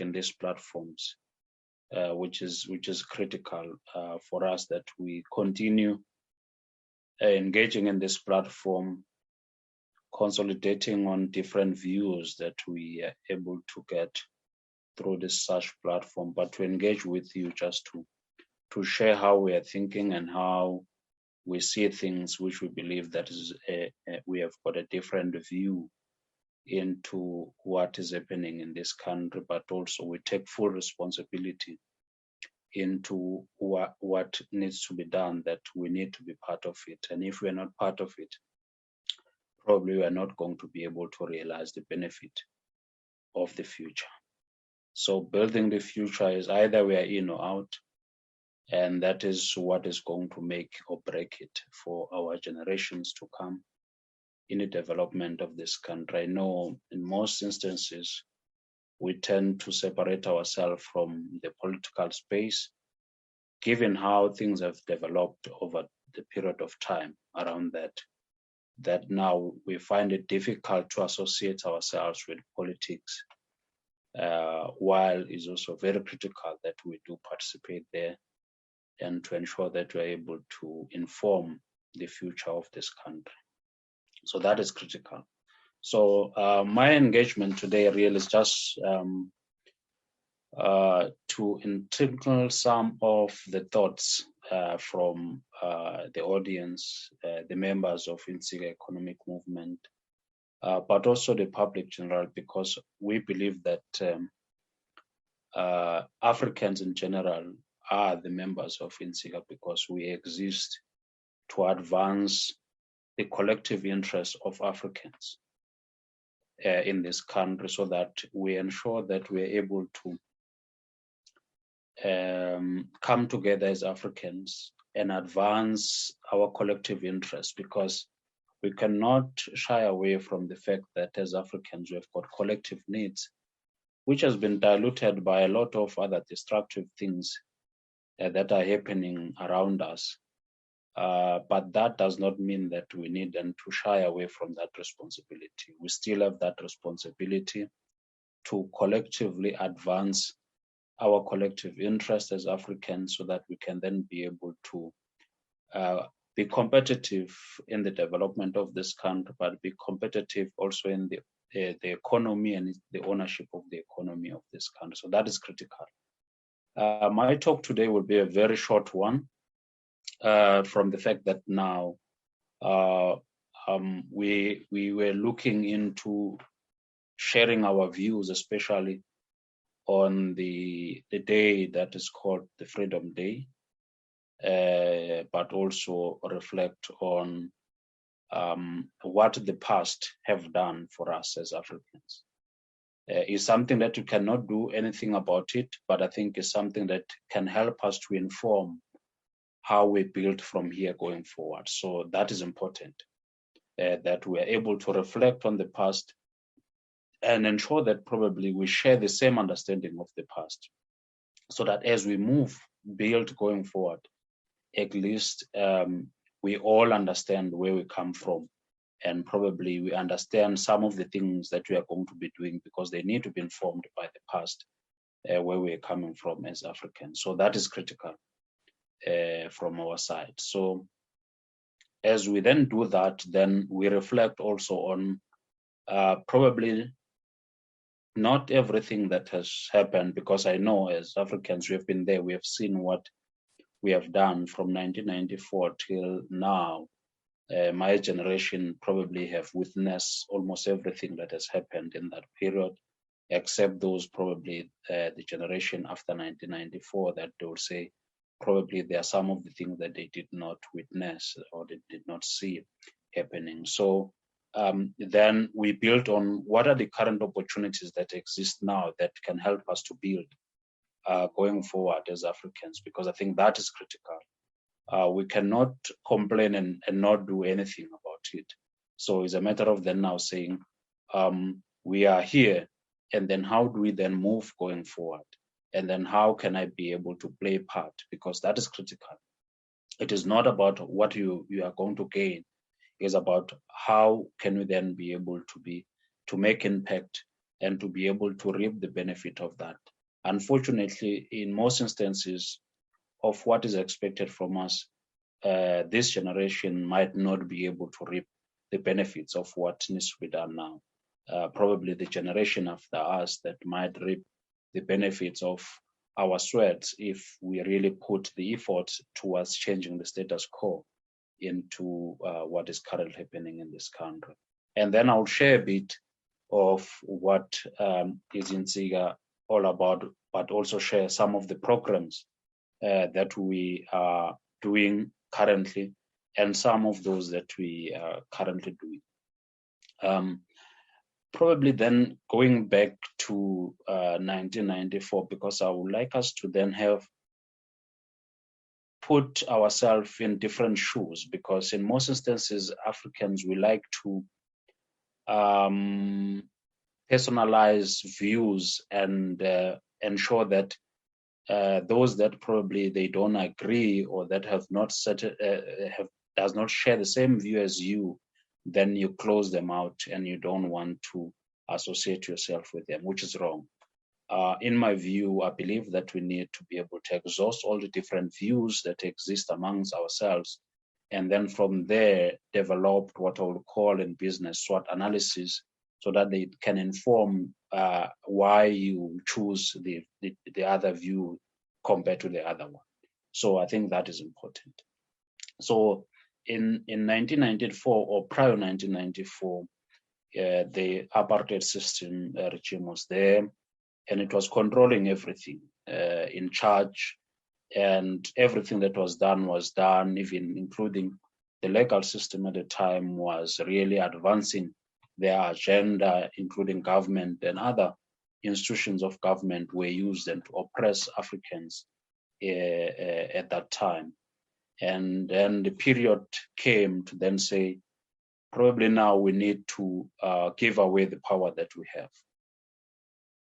in these platforms, which is critical for us, that we continue engaging in this platform, consolidating on different views that we are able to get through this such platform, but to engage with you just to share how we are thinking and how we see things, which we believe that is we have got a different view into what is happening in this country, but also we take full responsibility into what needs to be done, that we need to be part of it. And if we are not part of it, probably we are not going to be able to realize the benefit of the future. So building the future is either we are in or out, and that is what is going to make or break it for our generations to come in the development of this country. I know in most instances, we tend to separate ourselves from the political space, given how things have developed over the period of time around that now we find it difficult to associate ourselves with politics, while it's also very critical that we do participate there and to ensure that we're able to inform the future of this country. So that is critical. So my engagement today really is just to integral some of the thoughts from the audience, the members of Insika Economic Movement, but also the public general, because we believe that Africans in general are the members of Insika because we exist to advance the collective interests of Africans in this country, so that we ensure that we're able to come together as Africans and advance our collective interests, because we cannot shy away from the fact that as Africans, we've got collective needs, which has been diluted by a lot of other destructive things that are happening around us. But that does not mean that we need then to shy away from that responsibility. We still have that responsibility to collectively advance our collective interest as Africans, so that we can then be able to be competitive in the development of this country, but be competitive also in the economy and the ownership of the economy of this country. So that is critical. My talk today will be a very short one, from the fact that now we were looking into sharing our views, especially on the day that is called the Freedom Day, but also reflect on what the past have done for us as Africans. Is something that you cannot do anything about it, but I think is something that can help us to inform how we build from here going forward. So that is important, that we are able to reflect on the past and ensure that probably we share the same understanding of the past, so that as we build going forward, at least we all understand where we come from, and probably we understand some of the things that we are going to be doing, because they need to be informed by the past, where we are coming from as Africans. So that is critical from our side. So as we then do that, then we reflect also on probably not everything that has happened, because I know as Africans, we have been there, we have seen what we have done from 1994 till now. My generation probably have witnessed almost everything that has happened in that period, except those probably the generation after 1994, that they will say probably there are some of the things that they did not witness or they did not see happening. So then we built on what are the current opportunities that exist now that can help us to build going forward as Africans, because I think that is critical. We cannot complain and not do anything about it. So it's a matter of then now saying, we are here, and then how do we then move going forward? And then how can I be able to play a part? Because that is critical. It is not about what you are going to gain. It's about how can we then be able to make impact and to be able to reap the benefit of that. Unfortunately, in most instances of what is expected from us, this generation might not be able to reap the benefits of what needs to be done now. Probably the generation after us that might reap the benefits of our sweat if we really put the effort towards changing the status quo into what is currently happening in this country. And then I'll share a bit of what is Insika all about, but also share some of the programs that we are doing currently and some of those that we are currently doing. Probably then going back to 1994, because I would like us to then have put ourselves in different shoes, because in most instances, Africans, we like to personalize views and ensure that those that probably they don't agree or that have not does not share the same view as you, then you close them out and you don't want to associate yourself with them, which is wrong. In my view, I believe that we need to be able to exhaust all the different views that exist amongst ourselves, and then from there develop what I would call in business SWOT analysis, so that they can inform why you choose the other view compared to the other one. So I think that is important. So in 1994 or prior 1994, the apartheid system regime was there, and it was controlling everything, in charge, and everything that was done, even including the legal system at the time was really advancing their agenda, including government and other institutions of government were used and to oppress Africans at that time. And then the period came to then say, probably now we need to give away the power that we have.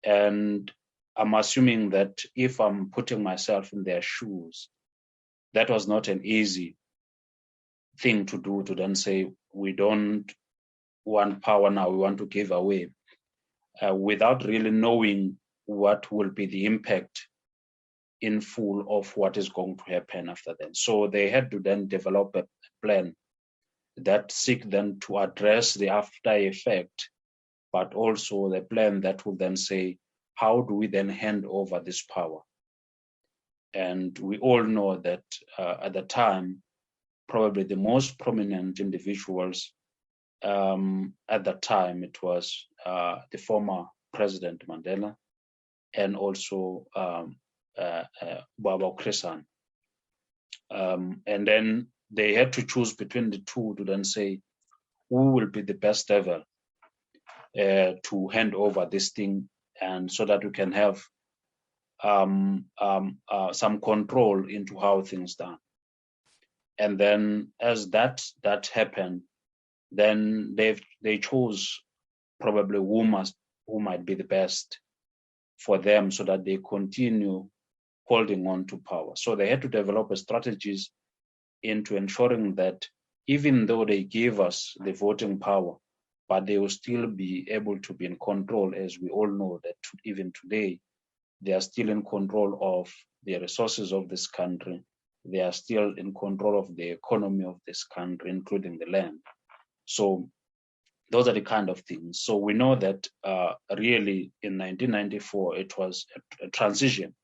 And I'm assuming that if I'm putting myself in their shoes, that was not an easy thing to do, to then say, we don't want power now, we want to give away, without really knowing what will be the impact in full of what is going to happen after then. So they had to then develop a plan that seek then to address the after effect, but also the plan that will then say, how do we then hand over this power? And we all know that at the time, probably the most prominent individuals at that time, it was the former President Mandela and also Baba Chrisan. And then they had to choose between the two to then say, who will be the best ever to hand over this thing, and so that we can have some control into how things done. And then as that happened, then they chose probably who might be the best for them, so that they continue holding on to power. So they had to develop strategies into ensuring that even though they gave us the voting power, but they will still be able to be in control, as we all know that even today, they are still in control of the resources of this country. They are still in control of the economy of this country, including the land. So those are the kind of things. So we know that really in 1994, it was a transition,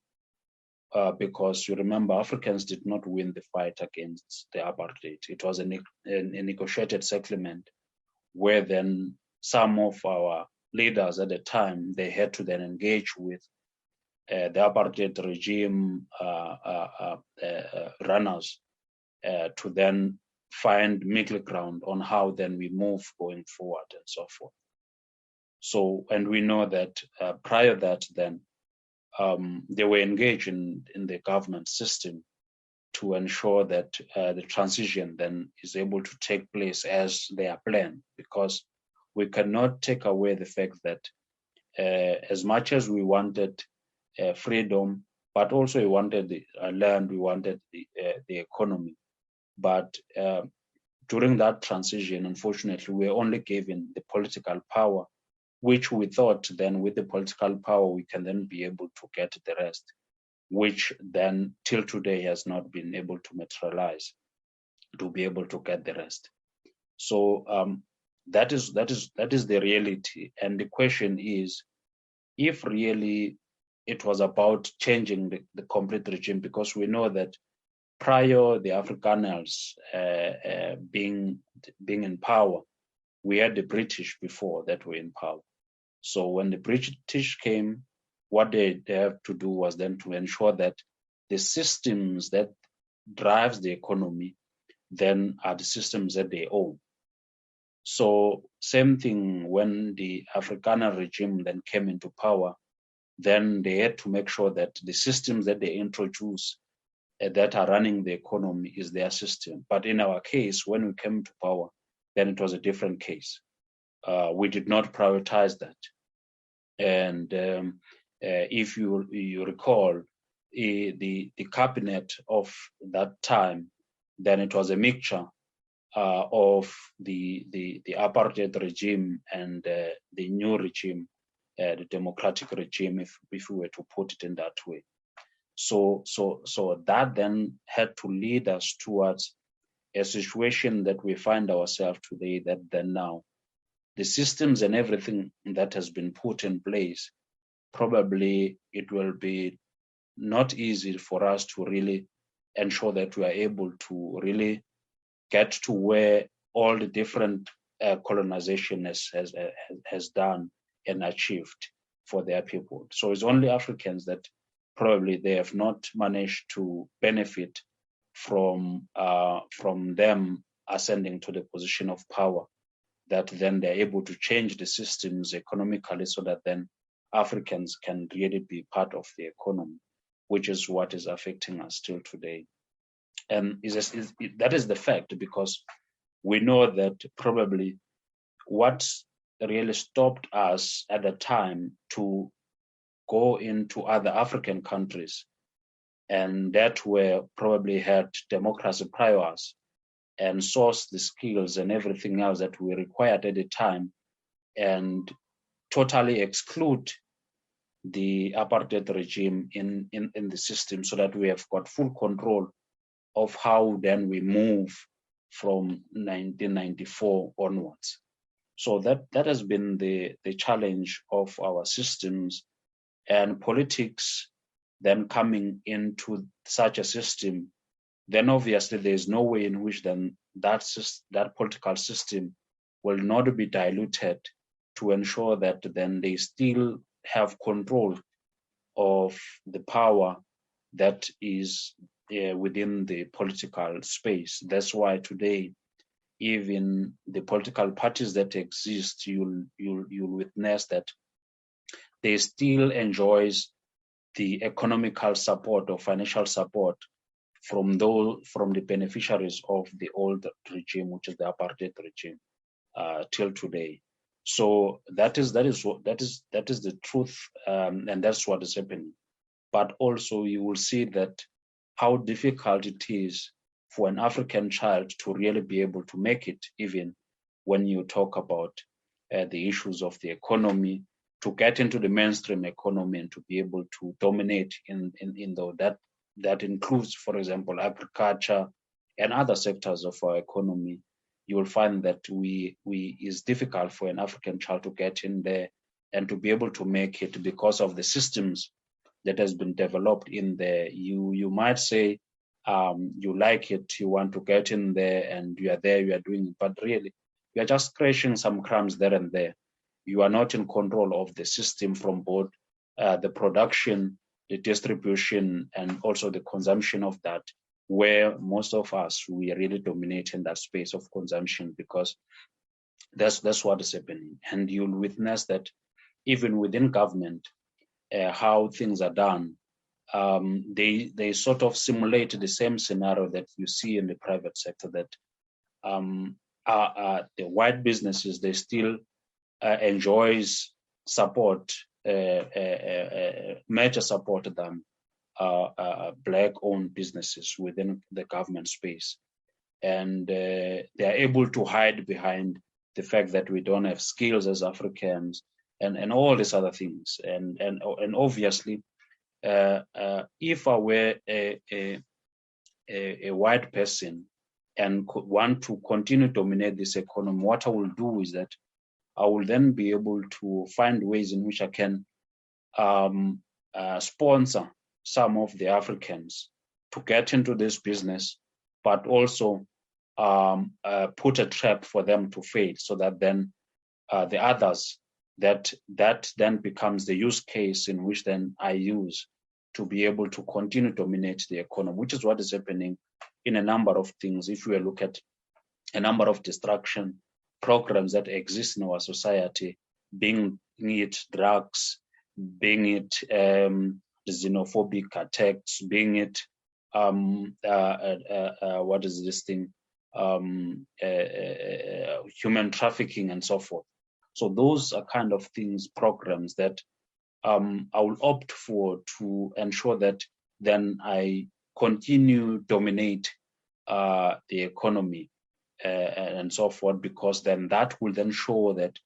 because you remember Africans did not win the fight against the apartheid. It was a negotiated settlement where then some of our leaders at the time, they had to then engage with the apartheid regime runners to then find middle ground on how then we move going forward and so forth. So, and we know that prior that then, they were engaged in the government system to ensure that the transition then is able to take place as they are planned, because we cannot take away the fact that as much as we wanted freedom, but also we wanted the land, we wanted the economy. But during that transition, unfortunately, we were only given the political power which we thought then with the political power we can then be able to get the rest, which then till today has not been able to materialize to be able to get the rest. So that is the reality. And the question is, if really it was about changing the complete regime, because we know that prior the Afrikaners being in power, we had the British before that were in power. So when the British came, what they have to do was then to ensure that the systems that drives the economy then are the systems that they own. So same thing when the Afrikaner regime then came into power, then they had to make sure that the systems that they introduce that are running the economy is their system. But in our case, when we came to power, then it was a different case. We did not prioritize that. And if you recall, the cabinet of that time, then it was a mixture of the apartheid regime and the new regime, the democratic regime, if we were to put it in that way. So that then had to lead us towards a situation that we find ourselves today, that then now the systems and everything that has been put in place, probably it will be not easy for us to really ensure that we are able to really get to where all the different colonization has done and achieved for their people. So it's only Africans that probably they have not managed to benefit from them ascending to the position of power, that then they're able to change the systems economically so that then Africans can really be part of the economy, which is what is affecting us still today. And that is the fact, because we know that probably what really stopped us at the time to go into other African countries, and that were probably had democracy prior us and source the skills and everything else that we required at the time, and totally exclude the apartheid regime in the system, so that we have got full control of how then we move from 1994 onwards. So that has been the challenge of our systems, and politics then coming into such a system, then obviously there is no way in which then that political system will not be diluted to ensure that then they still have control of the power that is within the political space. That's why today, even the political parties that exist, you'll witness that they still enjoys the economical support or financial support from the beneficiaries of the old regime, which is the apartheid regime, till today. So that is the truth, and that's what is happening. But also you will see that how difficult it is for an African child to really be able to make it, even when you talk about the issues of the economy, to get into the mainstream economy and to be able to dominate in that includes, for example, agriculture and other sectors of our economy. You will find that it's difficult for an African child to get in there and to be able to make it because of the systems that has been developed in there. You might say you like it, you want to get in there, and you are there, you are doing it, but really you are just crashing some crumbs there and there. You are not in control of the system from both the production, the distribution, and also the consumption of that, where most of us, we really dominate in that space of consumption, because that's what is happening. And you'll witness that even within government, how things are done, they sort of simulate the same scenario that you see in the private sector, that the white businesses, they still enjoys support, major support than black-owned businesses within the government space. And they are able to hide behind the fact that we don't have skills as Africans, and all these other things. And obviously, if I were a white person and want to continue to dominate this economy, what I will do is that I will then be able to find ways in which I can sponsor some of the Africans to get into this business, but also put a trap for them to fail, so that then the others, that then becomes the use case in which then I use to be able to continue to dominate the economy, which is what is happening in a number of things. If we look at a number of destruction programs that exist in our society, being it drugs, being it xenophobic attacks, being it what is this thing, human trafficking and so forth. So those are kind of things, programs that I will opt for to ensure that then I continue dominate the economy and so forth, because then that will then show that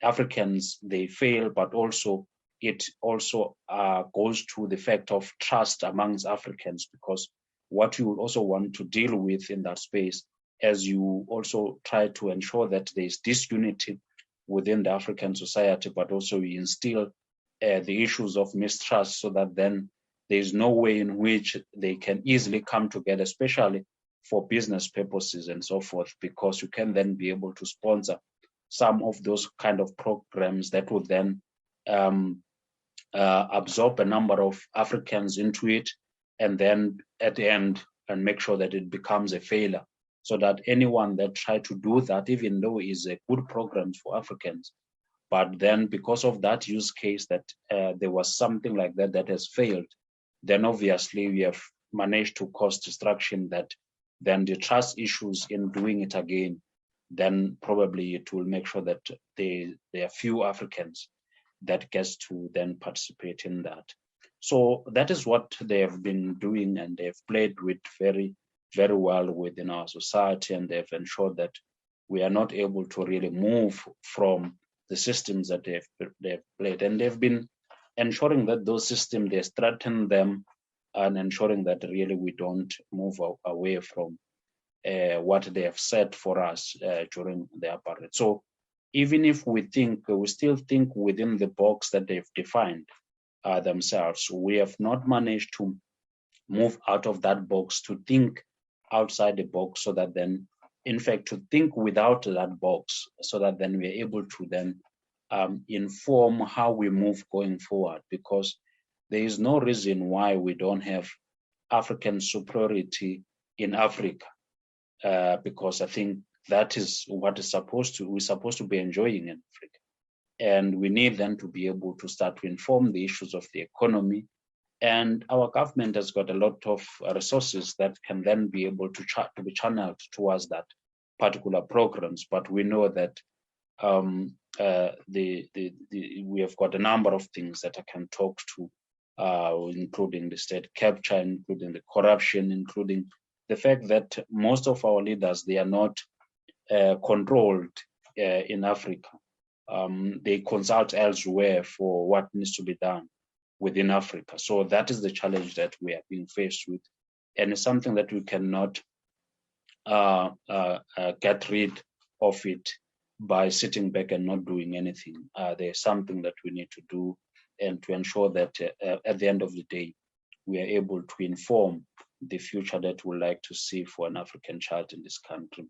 Africans, they fail, but also it also goes to the fact of trust amongst Africans, because what you will also want to deal with in that space, as you also try to ensure that there is disunity within the African society, but also we instill the issues of mistrust, so that then there is no way in which they can easily come together, especially for business purposes and so forth, because you can then be able to sponsor some of those kind of programs that would then absorb a number of Africans into it, and then at the end and make sure that it becomes a failure, so that anyone that try to do that, even though it's a good program for Africans, but then because of that use case that there was something like that that has failed, then obviously we have managed to cause destruction, that then the trust issues in doing it again, then probably it will make sure that there are few Africans that gets to then participate in that. So that is what they have been doing, and they've played with very, very well within our society, and they've ensured that we are not able to really move from the systems that they've played. And they've been ensuring that those systems, they strengthen them, and ensuring that really we don't move away from what they have set for us during the apartheid. So even if we still think within the box that they've defined themselves, we have not managed to move out of that box to think outside the box, so that then, in fact, to think without that box, so that then we're able to then inform how we move going forward, because there is no reason why we don't have African superiority in Africa, because I think that is what we're supposed to be enjoying in Africa. And we need then to be able to start to inform the issues of the economy. And our government has got a lot of resources that can then be able to be channeled towards that particular programs. But we know that we have got a number of things that I can talk to, including the state capture, including the corruption, including the fact that most of our leaders, they are not controlled in Africa. They consult elsewhere for what needs to be done within Africa. So that is the challenge that we are being faced with. And it's something that we cannot get rid of it by sitting back and not doing anything. There's something that we need to do, and to ensure that at the end of the day, we are able to inform the future that we like to see for an African child in this country.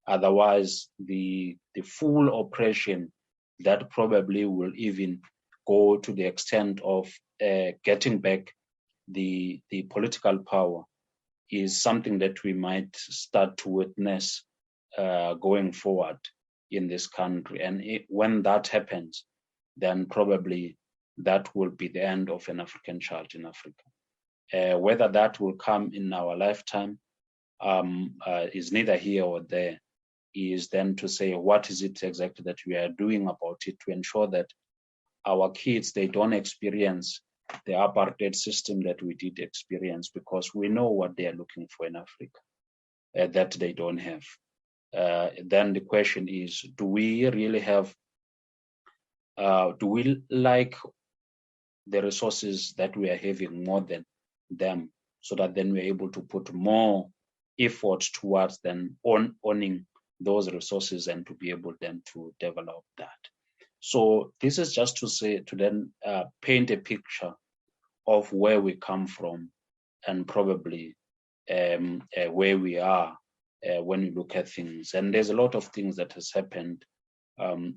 Otherwise, the full oppression that probably will even go to the extent of getting back the political power is something that we might start to witness going forward in this country. And when that happens, then probably that will be the end of an African child in Africa. Whether that will come in our lifetime is neither here or there. Is then to say, what is it exactly that we are doing about it to ensure that our kids, they don't experience the apartheid system that we did experience, because we know what they are looking for in Africa that they don't have. Then the question is, do we really have Do we like the resources that we are having more than them, so that then we're able to put more effort towards then owning those resources and to be able then to develop that. So this is just to say, to then paint a picture of where we come from and probably where we are when you look at things. And there's a lot of things that has happened from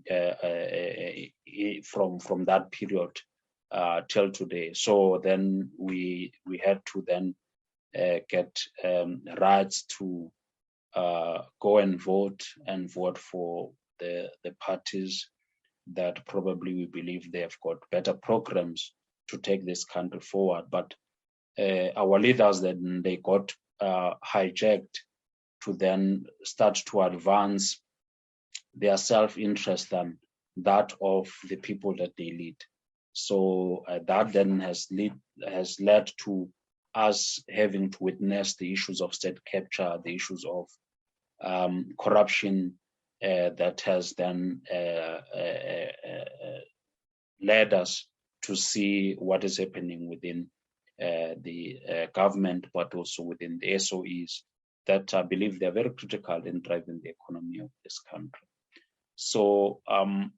that period till today. So then we had to then get rights to go and vote for the parties that probably we believe they have got better programs to take this country forward. But our leaders, then they got hijacked to then start to advance their self-interest than that of the people that they lead. So that then has led to us having to witness the issues of state capture, the issues of corruption that has then led us to see what is happening within the government, but also within the SOEs that I believe they are very critical in driving the economy of this country. So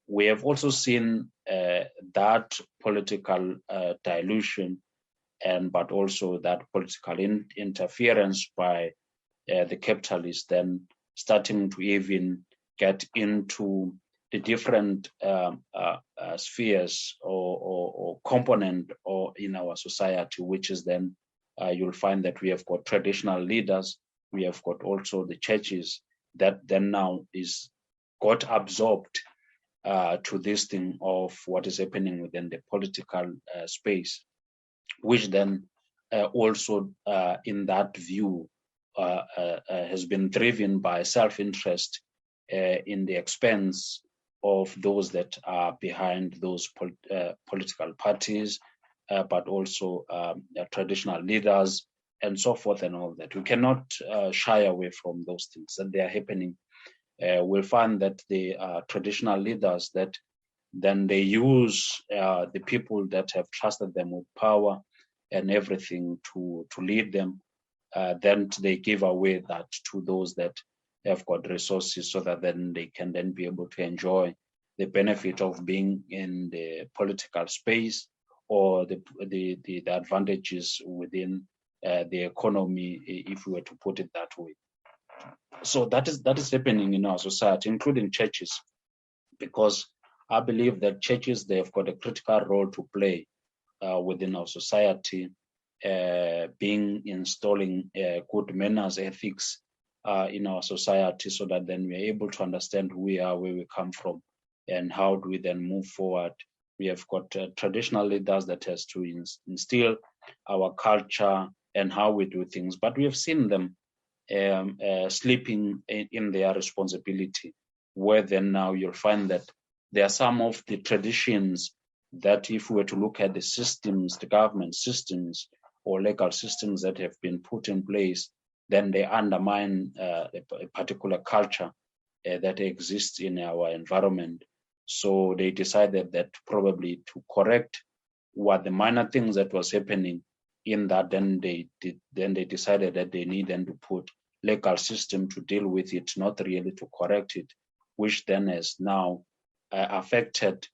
we have also seen that political dilution, but also that political interference by the capitalists then starting to even get into the different spheres or component or in our society, which is then you'll find that we have got traditional leaders, we have got also the churches that then now is got absorbed to this thing of what is happening within the political space, which then also in that view has been driven by self-interest in the expense of those that are behind those political parties, but also traditional leaders and so forth and all that. We cannot shy away from those things, and they are happening. We'll find that the traditional leaders that then they use the people that have trusted them with power and everything to lead them. Then they give away that to those that have got resources, so that then they can then be able to enjoy the benefit of being in the political space or the advantages within the economy, if we were to put it that way. So that is happening in our society, including churches, because I believe that churches, they have got a critical role to play within our society, being installing good manners, ethics in our society, so that then we're able to understand who we are, where we come from, and how do we then move forward. We have got traditional leaders that has to instill our culture and how we do things, but we have seen them sleeping in their responsibility, where then now you'll find that there are some of the traditions that if we were to look at the systems, the government systems or legal systems that have been put in place, then they undermine a particular culture that exists in our environment. So they decided that probably to correct what the minor things that was happening in that, then they decided that they need then to put legal system to deal with it, not really to correct it, which then has now affected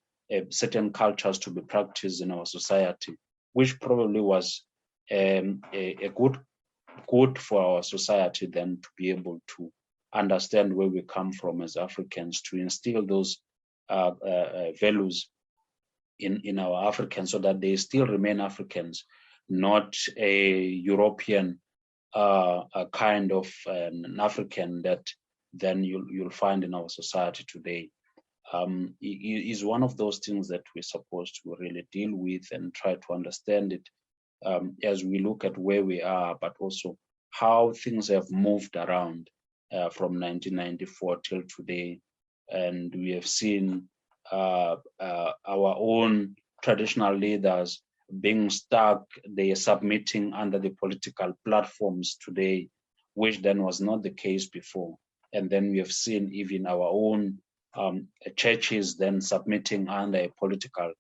certain cultures to be practiced in our society, which probably was a good for our society then to be able to understand where we come from as Africans, to instill those values in our Africans, so that they still remain Africans, not a European a kind of an African that then you'll find in our society today. Is one of those things that we're supposed to really deal with and try to understand it as we look at where we are, but also how things have moved around from 1994 till today. And we have seen our own traditional leaders being stuck, they are submitting under the political platforms today, which then was not the case before. And then we have seen even our own churches then submitting under a political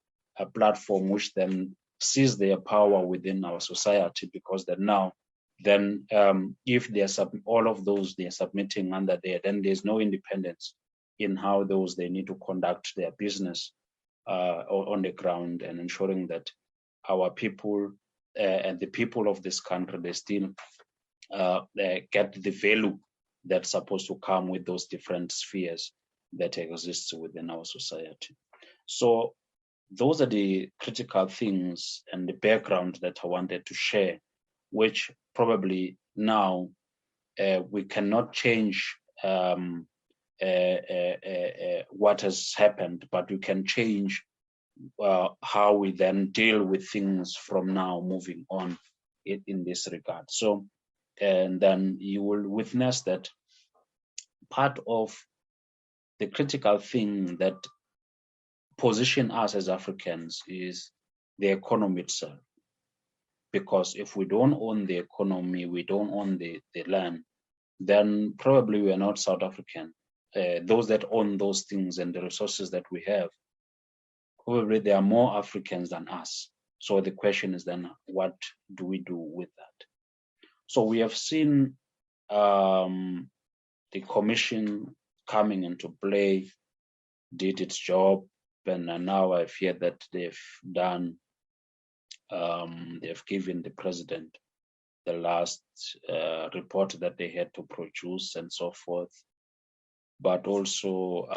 platform, which then sees their power within our society, because then if they are all of those they are submitting under there, then there's no independence in how they need to conduct their business on the ground, and ensuring that our people and the people of this country, they still get the value that's supposed to come with those different spheres that exist within our society. So those are the critical things and the background that I wanted to share, which probably now we cannot change what has happened, but we can change how we then deal with things from now moving on in this regard. So, and then you will witness that part of the critical thing that position us as Africans is the economy itself. Because if we don't own the economy, we don't own the land, then probably we are not South African. Those that own those things and the resources that we have, probably there are more Africans than us. So the question is then, what do we do with that? So we have seen the commission coming into play, did its job, and now I fear that they've given the president the last report that they had to produce and so forth. But also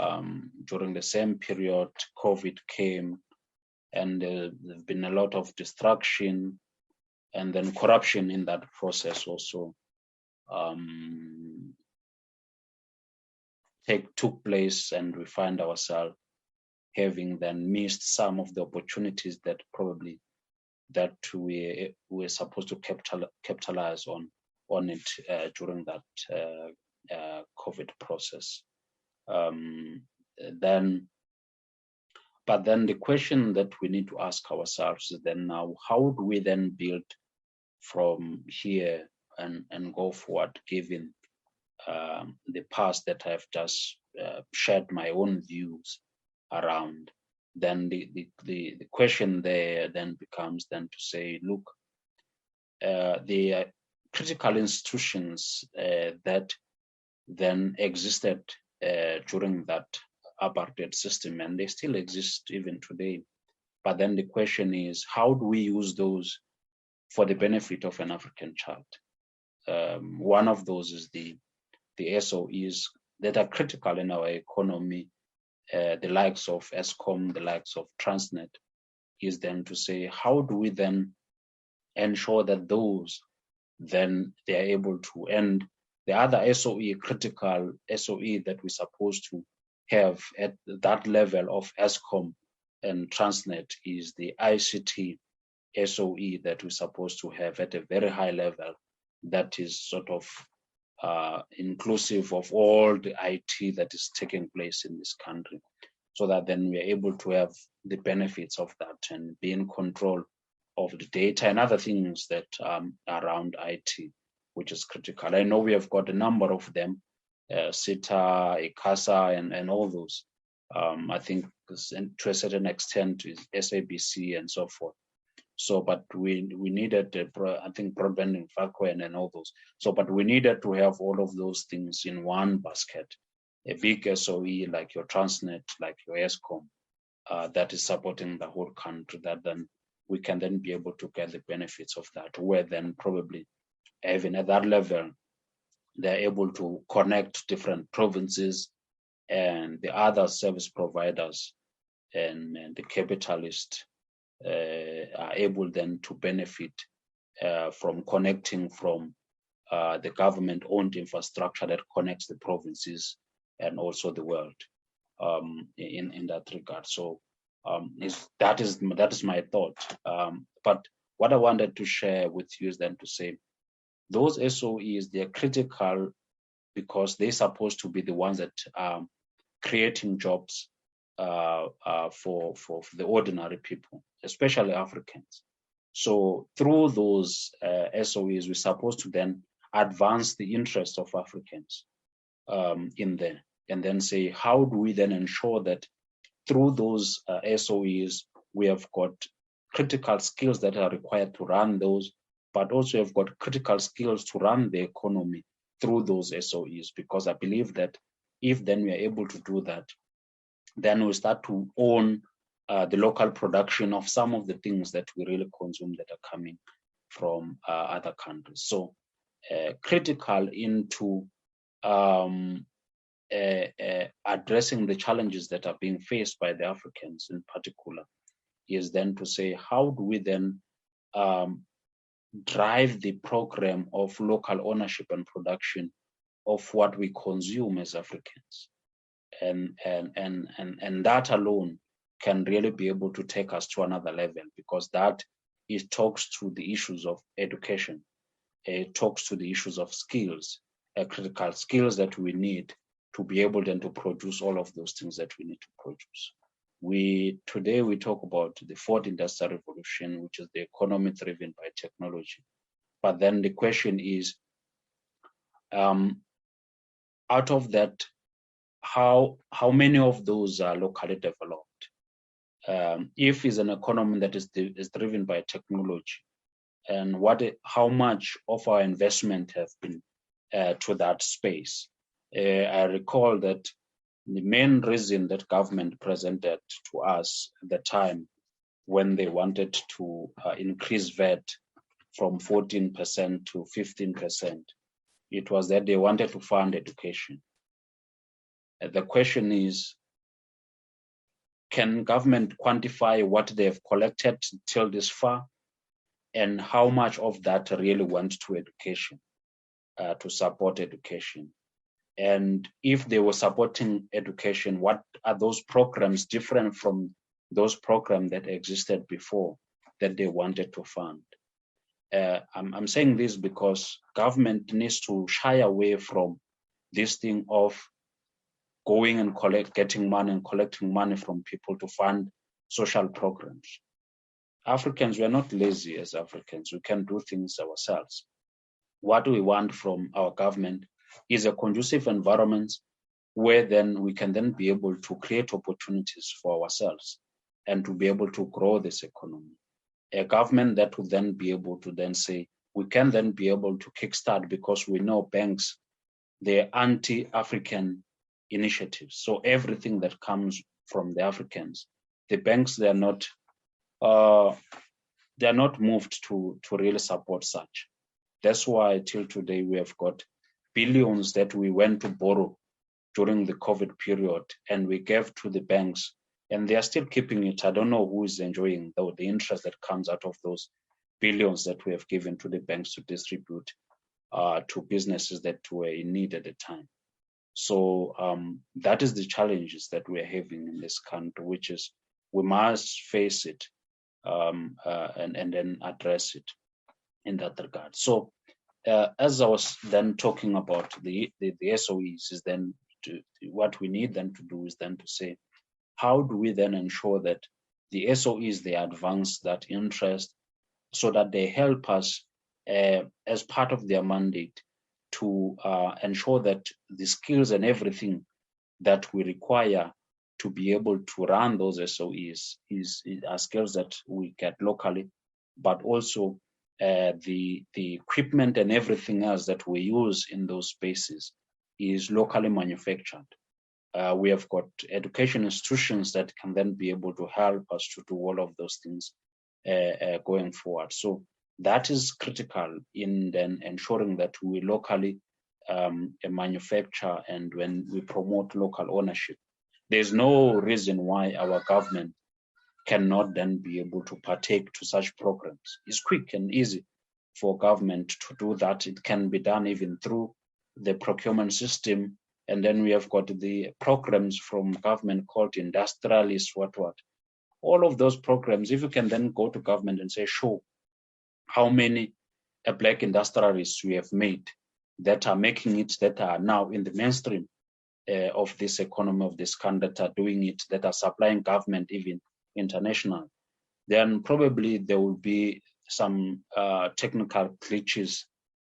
during the same period, COVID came, and there's been a lot of destruction and then corruption in that process also took place, and we find ourselves having then missed some of the opportunities that probably that we're supposed to capitalize on it during that COVID process. But then the question that we need to ask ourselves is then now, how do we then build from here and go forward, given the past that I've just shared my own views around? Then the question there then becomes then to say, look, the critical institutions that then existed during that apartheid system, and they still exist even today. But then the question is, how do we use those for the benefit of an African child? One of those is the SOEs that are critical in our economy, the likes of Eskom, the likes of Transnet, is then to say, how do we then ensure that those then they are able to end the other SOE, critical SOE that we're supposed to have at that level of Eskom and Transnet is the ICT SOE that we're supposed to have at a very high level, that is sort of inclusive of all the IT that is taking place in this country, so that then we are able to have the benefits of that and be in control of the data and other things that around IT, which is critical. I know we have got a number of them, SITA, ICASA, and all those. I think to a certain extent is SABC and so forth. So, but we needed, I think, broadband in Fakwen and all those. So, but we needed to have all of those things in one basket. A big SOE like your Transnet, like your Eskom, that is supporting the whole country, that then we can then be able to get the benefits of that, where then probably even at that level, they're able to connect different provinces and the other service providers and the capitalists are able then to benefit from connecting from the government-owned infrastructure that connects the provinces and also the world in that regard. So that is my thought. But what I wanted to share with you is then to say, those SOEs, they're critical because they're supposed to be the ones that are creating jobs for the ordinary people, especially Africans. So through those SOEs, we're supposed to then advance the interests of Africans in there. and then say, how do we then ensure that through those SOEs, we have got critical skills that are required to run those, but also have got critical skills to run the economy through those SOEs, because I believe that if then we are able to do that, then we start to own the local production of some of the things that we really consume that are coming from other countries. So critical into addressing the challenges that are being faced by the Africans in particular is then to say, how do we then drive the program of local ownership and production of what we consume as Africans? And that alone can really be able to take us to another level, because that it talks to the issues of education, it talks to the issues of skills, critical skills that we need to be able then to produce all of those things that we need to produce. Today we talk about the fourth industrial revolution, which is the economy driven by technology. But then the question is, out of that, how many of those are locally developed? If it's an economy that is driven by technology, and how much of our investment have been to that space? I recall that the main reason that government presented to us at the time when they wanted to increase VAT from 14% to 15%, it was that they wanted to fund education. The question is, can government quantify what they have collected till this far, and how much of that really went to education, to support education? And if they were supporting education, what are those programs different from those programs that existed before that they wanted to fund? I'm saying this because government needs to shy away from this thing of going and getting money and collecting money from people to fund social programs. Africans, we are not lazy as Africans. We can do things ourselves. What we want from our government is a conducive environment where then we can then be able to create opportunities for ourselves and to be able to grow this economy. A government that would then be able to then say, we can then be able to kickstart, because we know banks, they're anti-African initiatives. So everything that comes from the Africans, the banks, they're not moved to really support such. That's why till today we have got billions that we went to borrow during the COVID period, and we gave to the banks, and they are still keeping it. I don't know who is enjoying the interest that comes out of those billions that we have given to the banks to distribute to businesses that were in need at the time. So that is the challenges that we're having in this country, which is we must face it and then address it in that regard. So as I was then talking about the SOEs, is then what we need then to do is then to say, how do we then ensure that the SOEs, they advance that interest so that they help us as part of their mandate to ensure that the skills and everything that we require to be able to run those SOEs are skills that we get locally, but also the equipment and everything else that we use in those spaces is locally manufactured. We have got education institutions that can then be able to help us to do all of those things going forward. So that is critical in then ensuring that we locally manufacture, and when we promote local ownership, there's no reason why our government cannot then be able to partake to such programs. It's quick and easy for government to do that. It can be done even through the procurement system. And then we have got the programs from government called industrialists, what. All of those programs, if you can then go to government and say, show how many black industrialists we have made that are making it, that are now in the mainstream of this economy of this country, that are doing it, that are supplying government even international, then probably there will be some technical glitches,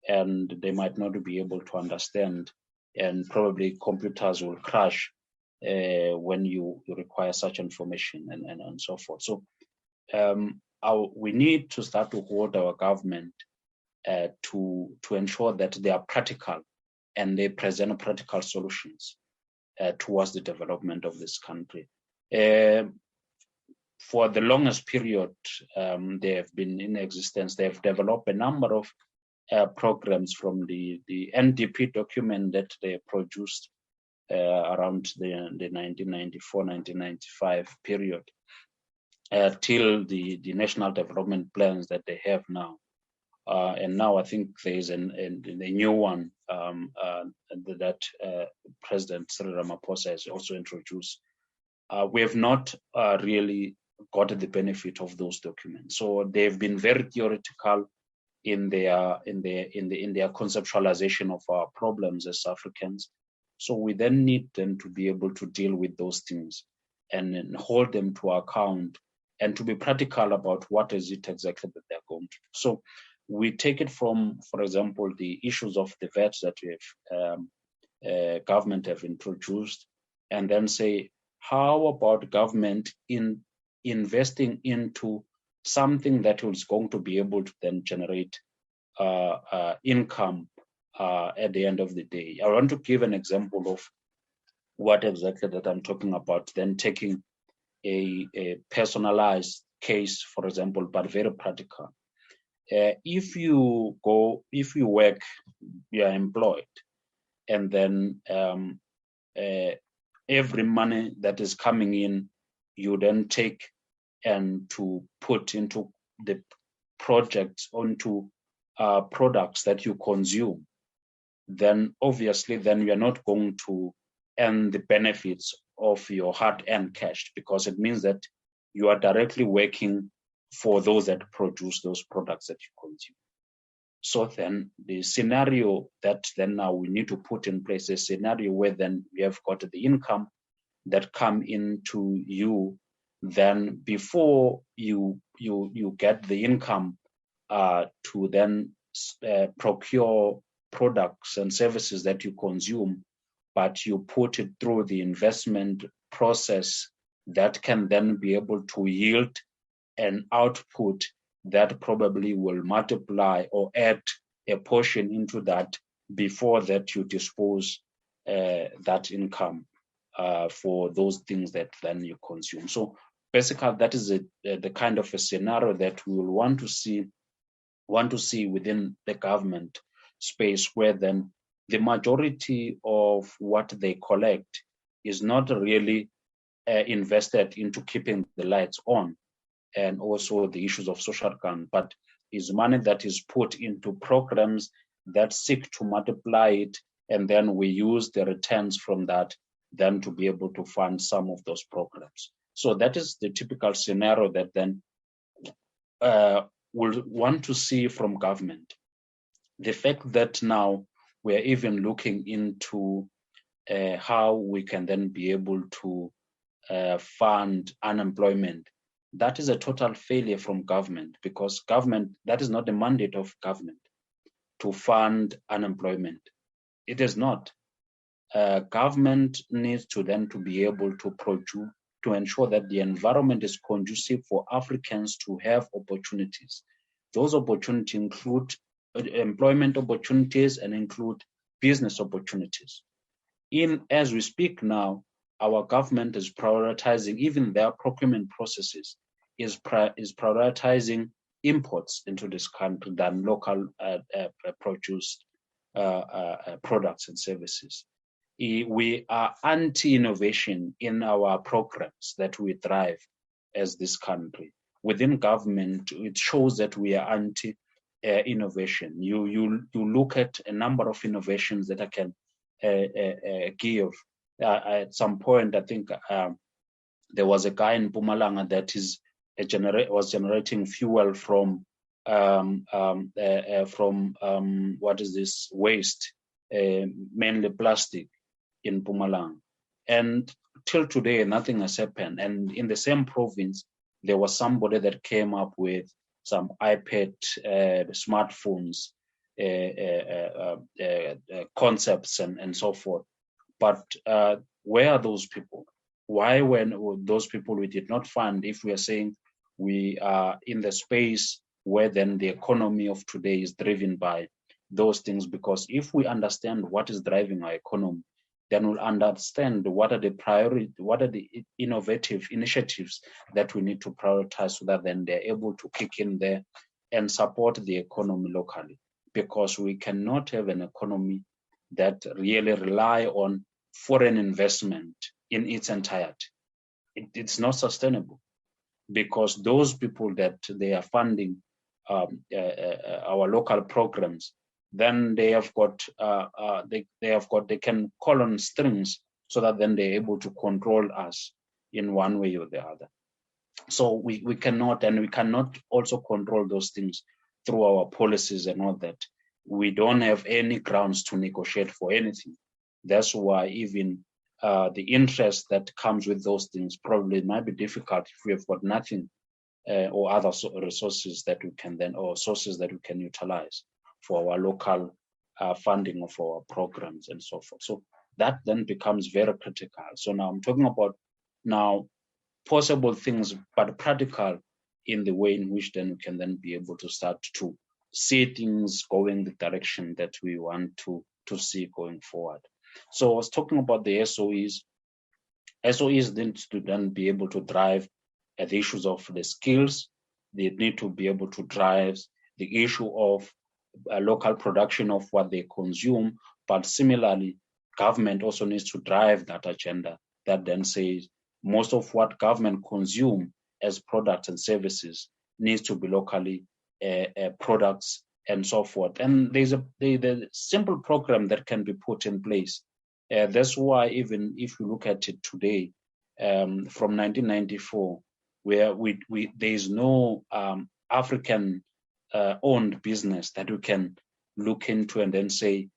and they might not be able to understand and probably computers will crash when you require such information and so forth. So we need to start to hold our government to ensure that they are practical and they present practical solutions towards the development of this country. For the longest period they have been in existence, they have developed a number of programs from the NDP document that they produced around the 1994-1995 period till the national development plans that they have now. And now I think there is a new one that President Cyril Ramaphosa has also introduced. We have not really got the benefit of those documents. So they've been very theoretical in their conceptualization of our problems as Africans. So we then need them to be able to deal with those things and hold them to account and to be practical about what is it exactly that they're going to do. So we take it from, for example, the issues of the VAT that we have government have introduced, and then say, how about government in investing into something that is going to be able to then generate income at the end of the day? I want to give an example of what exactly that I'm talking about, then taking a personalized case, for example, but very practical. If you work, you are employed, and then every money that is coming in, you then take and to put into the projects, onto products that you consume, then obviously then you're not going to earn the benefits of your hard-earned cash, because it means that you are directly working for those that produce those products that you consume. So then the scenario that then now we need to put in place, a scenario where then we have got the income that come into you, then before you get the income to then procure products and services that you consume, but you put it through the investment process that can then be able to yield an output that probably will multiply or add a portion into that before that you dispose that income for those things that then you consume. So basically, that is the kind of a scenario that we will want to see within the government space, where then the majority of what they collect is not really invested into keeping the lights on and also the issues of social grant, but is money that is put into programs that seek to multiply it, and then we use the returns from that then to be able to fund some of those programs. So that is the typical scenario that then we'll want to see from government. The fact that now we're even looking into how we can then be able to fund unemployment, that is a total failure from government, because government, that is not the mandate of government to fund unemployment. It is not. Government needs to then to be able to produce, to ensure that the environment is conducive for Africans to have opportunities. Those opportunities include employment opportunities and include business opportunities. As we speak now, our government is prioritizing, even their procurement processes is prioritizing imports into this country than local produced products and services. We are anti-innovation in our programs that we drive as this country. Within government, it shows that we are anti-innovation. You look at a number of innovations that I can give. At some point, I think there was a guy in Mpumalanga that was generating fuel from what is this waste, mainly plastic, in Mpumalanga. And till today, nothing has happened. And in the same province, there was somebody that came up with some iPad smartphones concepts and so forth. But where are those people? Why, when those people we did not fund, if we are saying we are in the space where then the economy of today is driven by those things? Because if we understand what is driving our economy, then we'll understand what are the priority, what are the innovative initiatives that we need to prioritize so that then they're able to kick in there and support the economy locally. Because we cannot have an economy that really rely on foreign investment in its entirety. It's not sustainable, because those people that they are funding our local programs, then they have got they can call on strings so that then they're able to control us in one way or the other. So we cannot, and we cannot also control those things through our policies and all that. We don't have any grounds to negotiate for anything. That's why even the interest that comes with those things probably might be difficult if we have got nothing or other resources that we can then, or sources that we can utilize for our local funding of our programs and so forth. So that then becomes very critical. So now I'm talking about now possible things, but practical in the way in which then we can then be able to start to see things going the direction that we want to see going forward. So I was talking about the SOEs. SOEs need to then be able to drive the issues of the skills. They need to be able to drive the issue of local production of what they consume. But similarly, government also needs to drive that agenda that then says most of what government consume as products and services needs to be locally products and so forth. And there's a simple program that can be put in place. That's why even if you look at it today, from 1994, where there is no African owned business that we can look into and then say,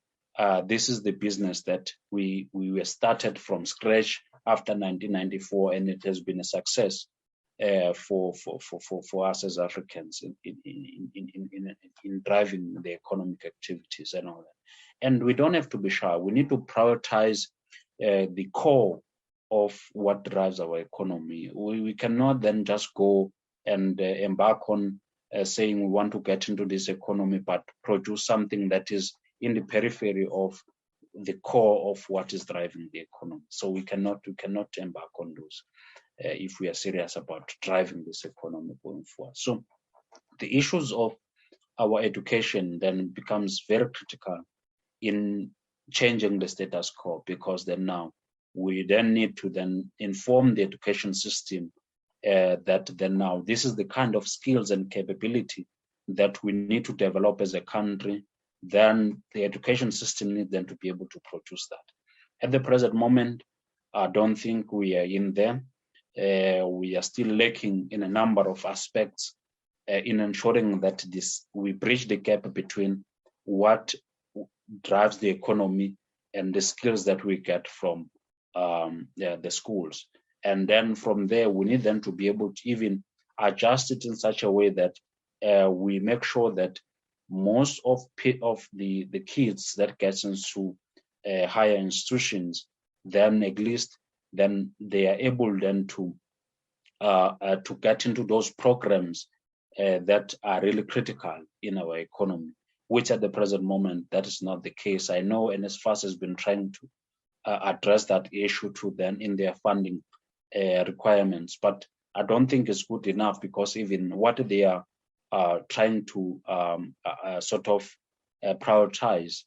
this is the business that we were started from scratch after 1994, and it has been a success for us as Africans in driving the economic activities and all that. And we don't have to be shy. We need to prioritize the core of what drives our economy. We cannot then just go and embark on saying we want to get into this economy, but produce something that is in the periphery of the core of what is driving the economy. So we cannot embark on those if we are serious about driving this economy going forward. So the issues of our education then becomes very critical in changing the status quo, because then now we then need to then inform the education system that then now this is the kind of skills and capability that we need to develop as a country. Then the education system needs then to be able to produce that. At the present moment, I don't think we are in there. We are still lacking in a number of aspects in ensuring that we bridge the gap between what drives the economy and the skills that we get from the schools. And then from there, we need them to be able to even adjust it in such a way that we make sure that most of the kids that gets into higher institutions, then at least then they are able then to get into those programs that are really critical in our economy, which at the present moment, that is not the case. I know NSFAS has been trying to address that issue too then in their funding requirements, but I don't think it's good enough, because even what they are trying to sort of prioritize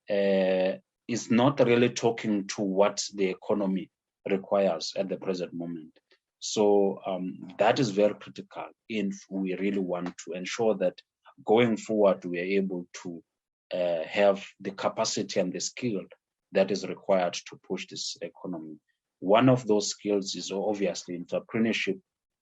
is not really talking to what the economy requires at the present moment. So that is very critical if we really want to ensure that going forward we are able to have the capacity and the skill that is required to push this economy. One of those skills is obviously entrepreneurship,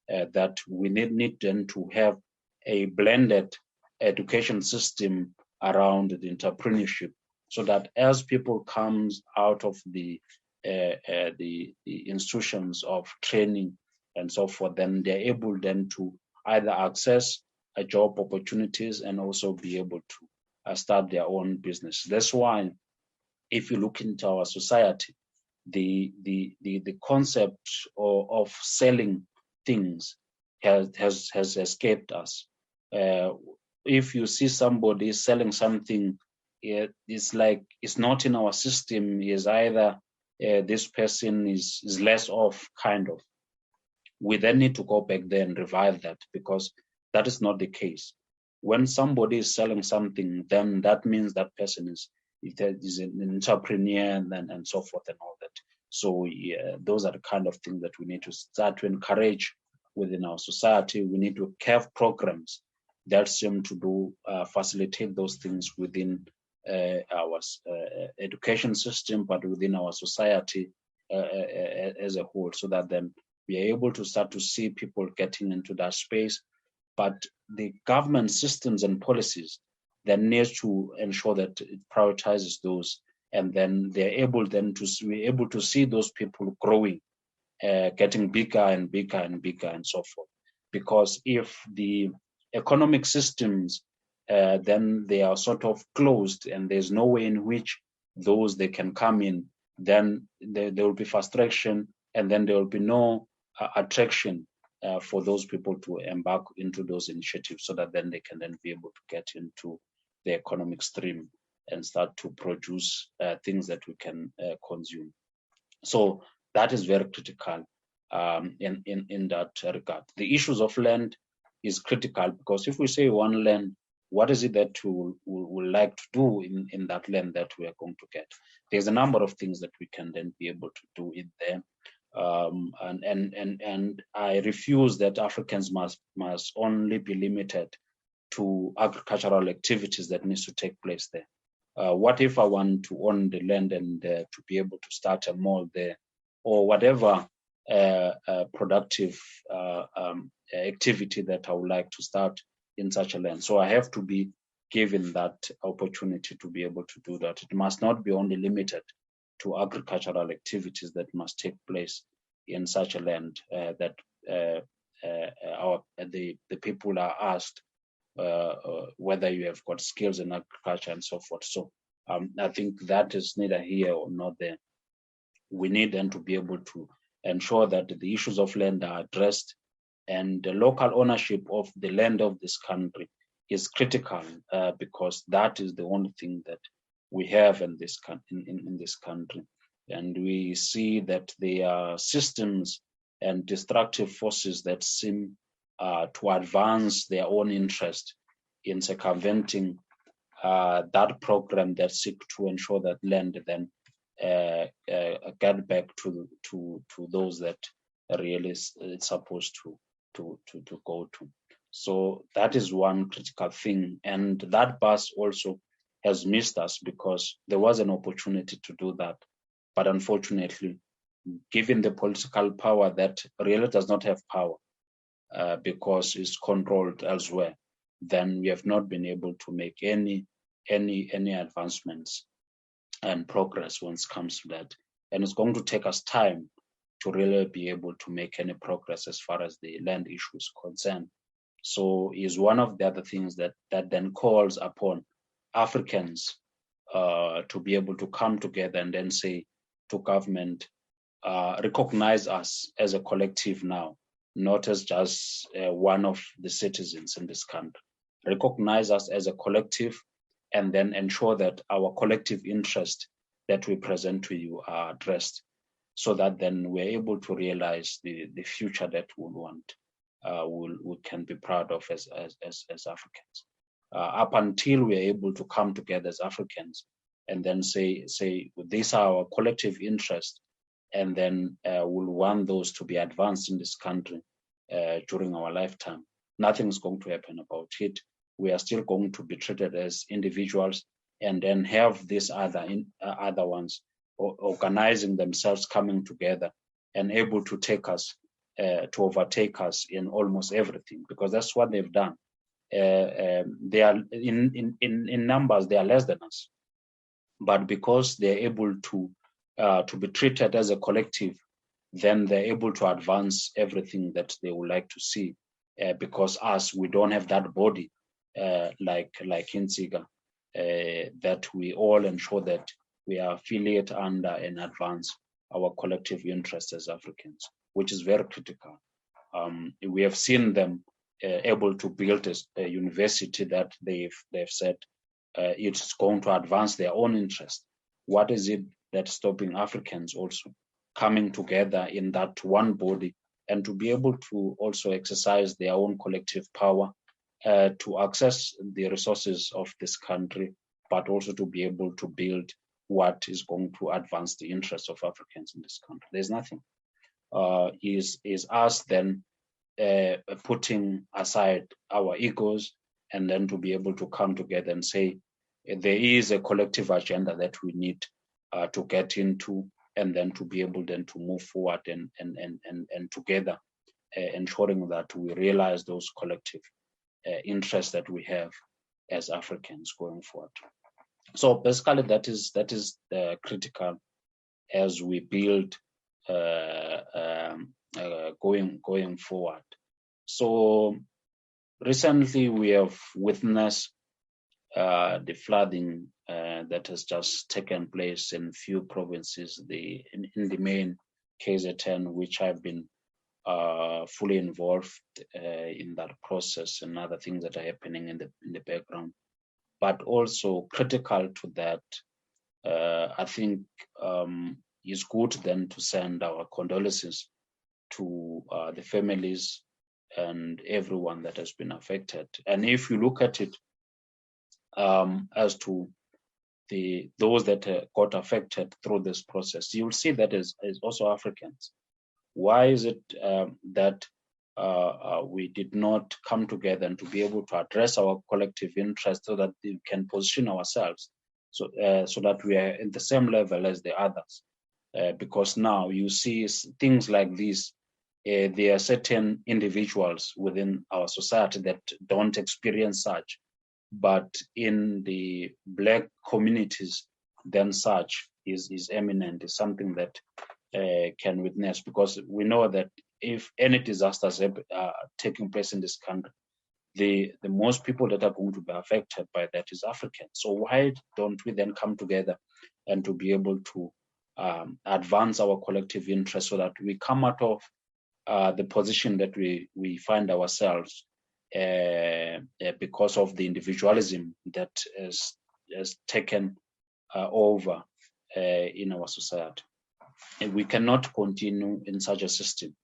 that we need then to have a blended education system around the entrepreneurship, so that as people comes out of the institutions of training and so forth, then they're able then to either access job opportunities and also be able to start their own business. That's why, if you look into our society, the concept of selling things has escaped us. If you see somebody selling something, it's like it's not in our system. Is either this person is less off, kind of. We then need to go back there and revive that, because that is not the case. When somebody is selling something, then that means that person is an entrepreneur and so forth and all that. So yeah, those are the kind of things that we need to start to encourage within our society. We need to have programs that seem to do facilitate those things within our education system, but within our society as a whole, so that then we are able to start to see people getting into that space. But the government systems and policies then need to ensure that it prioritizes those, and then they're able then to be able to see those people growing, getting bigger and bigger and bigger and so forth. Because if the economic systems then they are sort of closed and there's no way in which those they can come in, then there will be frustration, and then there will be no attraction for those people to embark into those initiatives, so that then they can then be able to get into the economic stream and start to produce things that we can consume. So that is very critical in that regard. The issues of land is critical, because if we say one land, what is it that we would like to do in that land that we are going to get? There's a number of things that we can then be able to do in there. And I refuse that Africans must only be limited to agricultural activities that needs to take place there. What if I want to own the land and to be able to start a mall there, or whatever productive activity that I would like to start in such a land? So I have to be given that opportunity to be able to do that. It must not be only limited to agricultural activities that must take place in such a land that the people are asked whether you have got skills in agriculture and so forth. So I think that is neither here or not there. We need then to be able to ensure that the issues of land are addressed, and the local ownership of the land of this country is critical, because that is the only thing that we have in this country. And we see that there are systems and destructive forces that seem to advance their own interest in circumventing that program that seek to ensure that land then get back to those that really it's supposed to go to. So that is one critical thing, and that bus also has missed us, because there was an opportunity to do that, but unfortunately, given the political power that really does not have power, because it's controlled elsewhere, then we have not been able to make any advancements and progress when it comes to that. And it's going to take us time to really be able to make any progress as far as the land issue is concerned. So is one of the other things that then calls upon Africans to be able to come together and then say to government, recognize us as a collective now, not as just one of the citizens in this country. Recognize us as a collective, and then ensure that our collective interest that we present to you are addressed, so that then we're able to realize the future that we want, we can be proud of as Africans. Up until we're able to come together as Africans and then say these are our collective interests, and then we'll want those to be advanced in this country during our lifetime. Nothing's going to happen about it. We are still going to be treated as individuals, and then have these other ones organizing themselves, coming together, and able to take us to overtake us in almost everything, because that's what they've done. They are in numbers, they are less than us, but because they're able to be treated as a collective, then they're able to advance everything that they would like to see. Because us, we don't have that body like Insika. that we all ensure that we are affiliate under and advance our collective interests as Africans, which is very critical. We have seen them able to build a university that they've said it's going to advance their own interest. What is it that's stopping Africans also coming together in that one body and to be able to also exercise their own collective power to access the resources of this country, but also to be able to build what is going to advance the interests of Africans in this country? There's nothing. Is us then putting aside our egos and then to be able to come together and say there is a collective agenda that we need to get into, and then to be able then to move forward and together ensuring that we realize those collective interests that we have as Africans going forward. So basically that is critical as we build going forward. So recently we have witnessed the flooding that has just taken place in few provinces, in the main KZN, which I've been fully involved in that process, and other things that are happening in the background. But also critical to that, I think it's good then to send our condolences to the families and everyone that has been affected. And if you look at it as to those that got affected through this process, you'll see that is also Africans. Why is it that we did not come together and to be able to address our collective interests so that we can position ourselves so that we are in the same level as the others? Because now you see things like this. There are certain individuals within our society that don't experience such, but in the Black communities, then such is eminent, is something that can witness, because we know that if any disasters are taking place in this country, the most people that are going to be affected by that is Africans. So why don't we then come together and to be able to advance our collective interests so that we come out of the position that we find ourselves because of the individualism that has taken over in our society. And we cannot continue in such a system.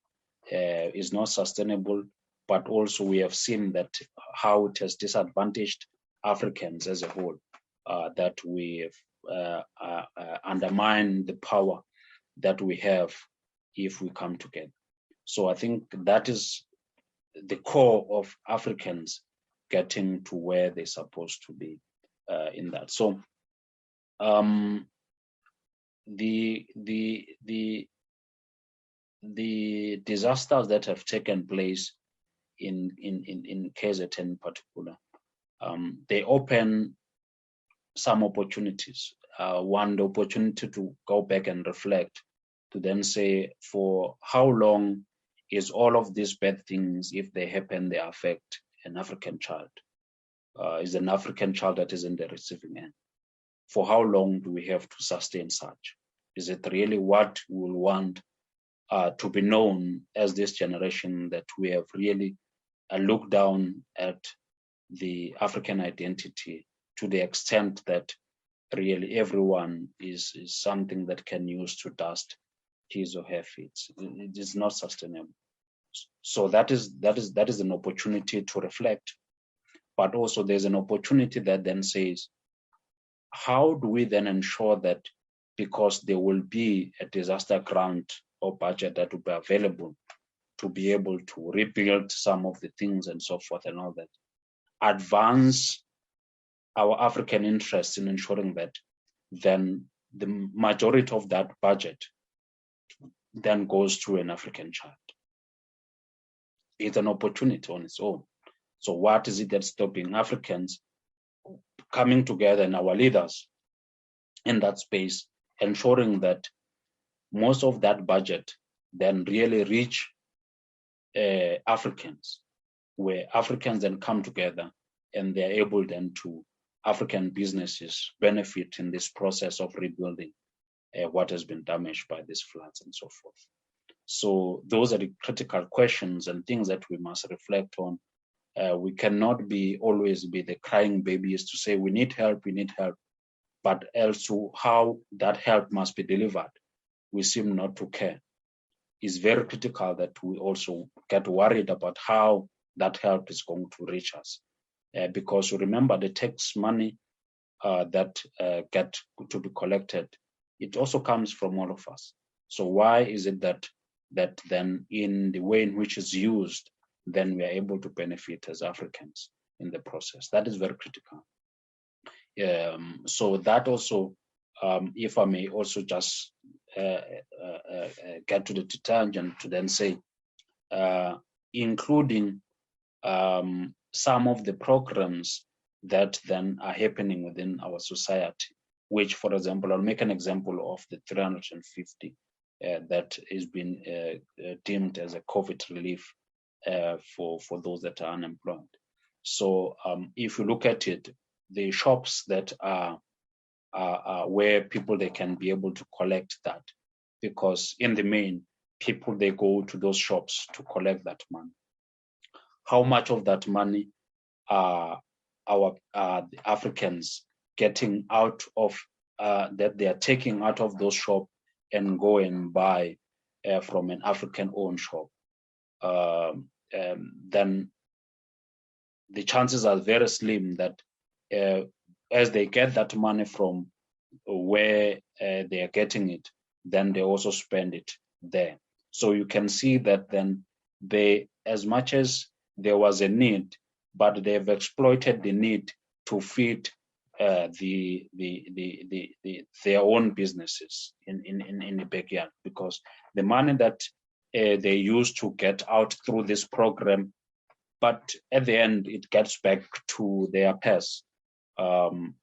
It's not sustainable, but also we have seen that how it has disadvantaged Africans as a whole, that we have undermined the power that we have if we come together. So I think that is the core of Africans getting to where they're supposed to be in that. So the disasters that have taken place in KZN in particular, they open some opportunities. One, the opportunity to go back and reflect, to then say, for how long is all of these bad things, if they happen, they affect an African child? Is an African child that is in the receiving end? For how long do we have to sustain such? Is it really what we will want to be known as this generation, that we have really looked down at the African identity to the extent that really everyone is something that can use to dust his or her feet? It is not sustainable. So that is an opportunity to reflect, but also there's an opportunity that then says, how do we then ensure that, because there will be a disaster grant or budget that will be available to be able to rebuild some of the things and so forth and all that, advance our African interests in ensuring that then the majority of that budget then goes to an African child? It's an opportunity on its own. So what is it that's stopping Africans coming together and our leaders in that space, ensuring that most of that budget then really reach Africans, where Africans then come together and they're able then to African businesses benefit in this process of rebuilding what has been damaged by these floods and so forth. So those are the critical questions and things that we must reflect on. We cannot always be the crying babies to say we need help, but also how that help must be delivered, we seem not to care. It's very critical that we also get worried about how that help is going to reach us. Because remember, the tax money that get to be collected, it also comes from all of us. So why is it that then in the way in which it's used, then we are able to benefit as Africans in the process? That is very critical. So that also, if I may also just get to the tangent to then say, including some of the programs that then are happening within our society, which, for example, I'll make an example of the 350 that is being deemed as a COVID relief for those that are unemployed. So if you look at it, the shops that are where people they can be able to collect that, because in the main, people they go to those shops to collect that money. How much of that money are the Africans getting out of that they are taking out of those shops and go and buy from an African-owned shop? Then the chances are very slim that as they get that money from where they are getting it, then they also spend it there. So you can see that then they, as much as there was a need, but they've exploited the need to feed their own businesses in the backyard, because the money that they used to get out through this program, but at the end it gets back to their purse going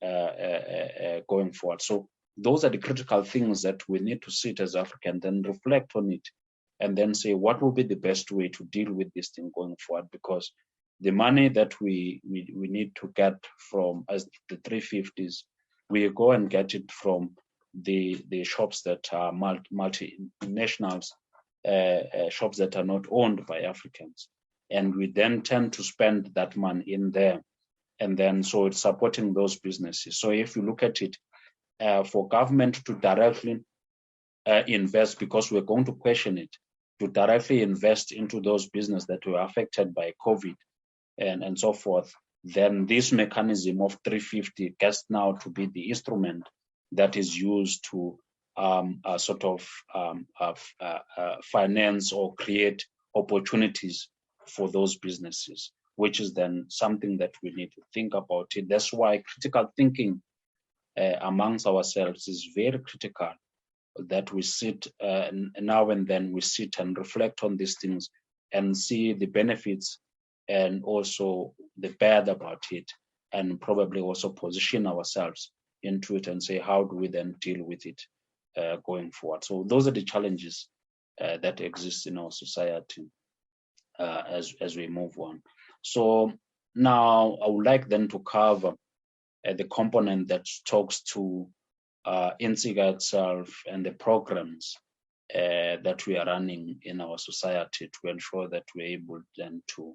forward. So those are the critical things that we need to sit as Africans and reflect on it, and then say what will be the best way to deal with this thing going forward, because the money that we need to get from as the 350s, we go and get it from the shops that are multinationals, shops that are not owned by Africans, and we then tend to spend that money in there, and then so it's supporting those businesses. So if you look at it, for government to directly invest, because we're going to question it, to directly invest into those businesses that were affected by COVID and so forth, then this mechanism of 350 gets now to be the instrument that is used to finance or create opportunities for those businesses, which is then something that we need to think about it. That's why critical thinking amongst ourselves is very critical, that we sit now and then we sit and reflect on these things and see the benefits and also the bad about it, and probably also position ourselves into it and say, how do we then deal with it going forward? So those are the challenges that exist in our society as we move on. So now I would like then to cover the component that talks to Insika itself and the programs that we are running in our society to ensure that we're able then to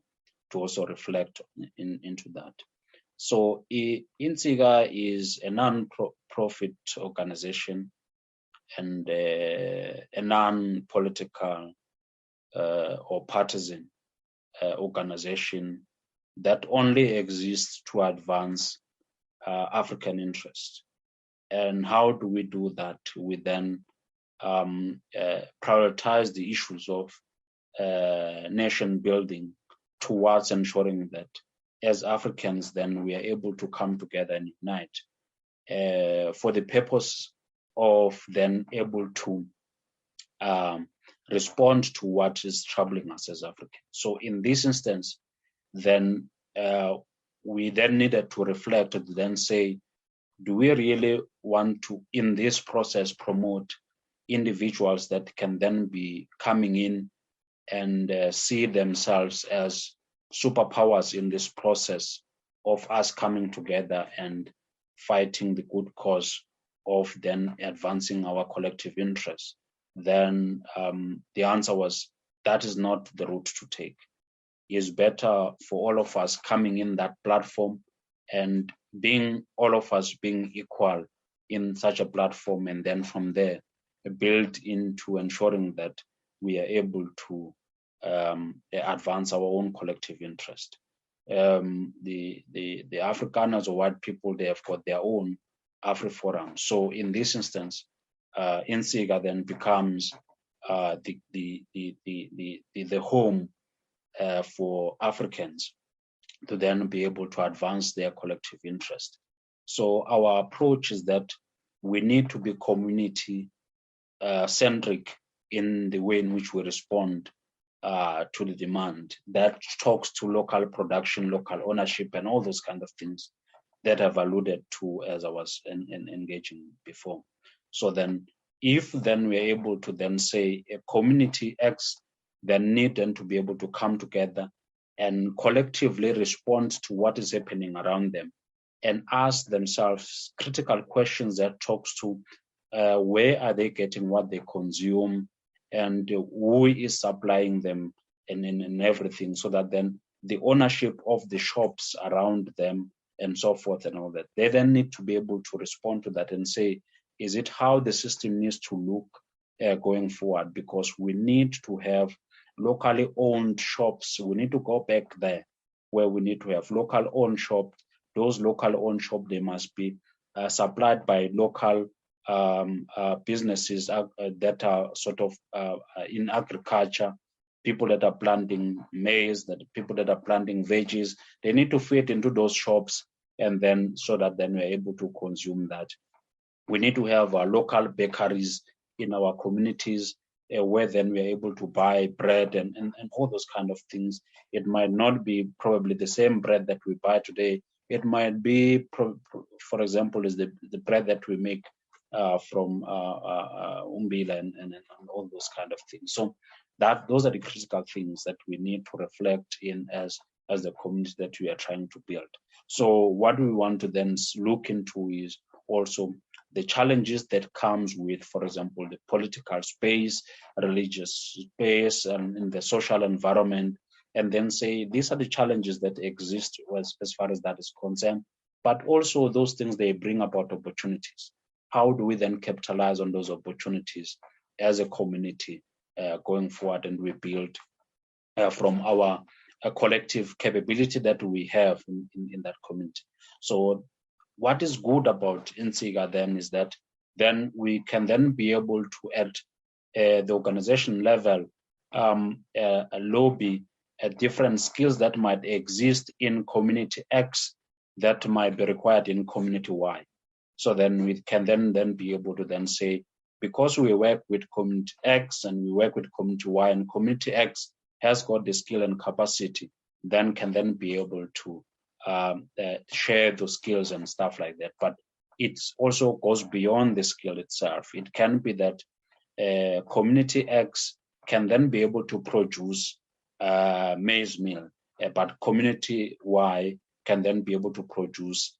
also reflect into that. So Insika is a non-profit organization and a non-political or partisan organization that only exists to advance African interests. And how do we do that? We then prioritize the issues of nation building towards ensuring that as Africans, then we are able to come together and unite for the purpose of then able to respond to what is troubling us as Africans. So in this instance, then we then needed to reflect and then say, do we really want to, in this process, promote individuals that can then be coming in and see themselves as superpowers in this process of us coming together and fighting the good cause of then advancing our collective interests, then the answer was that is not the route to take. It's better for all of us coming in that platform and being all of us being equal in such a platform, and then from there build into ensuring that we are able to advance our own collective interest. The Afrikaners or white people, they have got their own AfriForum. So in this instance, Insika then becomes the home for Africans to then be able to advance their collective interest. So our approach is that we need to be community centric in the way in which we respond to the demand that talks to local production, local ownership, and all those kind of things that I've alluded to as I was engaging before. So then, if then we're able to then say a community X then need then to be able to come together and collectively respond to what is happening around them and ask themselves critical questions that talks to where are they getting what they consume and who is supplying them and everything, so that then the ownership of the shops around them and so forth and all that, they then need to be able to respond to that and say, is it how the system needs to look going forward? Because we need to have locally owned shops. We need to go back there where we need to have local owned shops. Those local owned shops, they must be supplied by local businesses that are sort of in agriculture, people that are planting maize, that people that are planting veggies, they need to fit into those shops, and then so that then we're able to consume that. We need to have local bakeries in our communities where then we're able to buy bread and all those kind of things. It might not be probably the same bread that we buy today. It might be, for example, is the bread that we make from umbila and all those kind of things. So those are the critical things that we need to reflect in as the community that we are trying to build. So what we want to then look into is also the challenges that comes with, for example, the political space, religious space, and in the social environment, and then say these are the challenges that exist as far as that is concerned, but also those things, they bring about opportunities. How do we then capitalize on those opportunities as a community going forward, and we build from our collective capability that we have in that community. So what is good about Insika then is that then we can then be able to at the organization level lobby different skills that might exist in community X that might be required in community Y. So then we can then be able to then say, because we work with community X and we work with community Y, and community X has got the skill and capacity, then can then be able to share those skills and stuff like that. But it also goes beyond the skill itself. It can be that community X can then be able to produce maize meal, but community Y can then be able to produce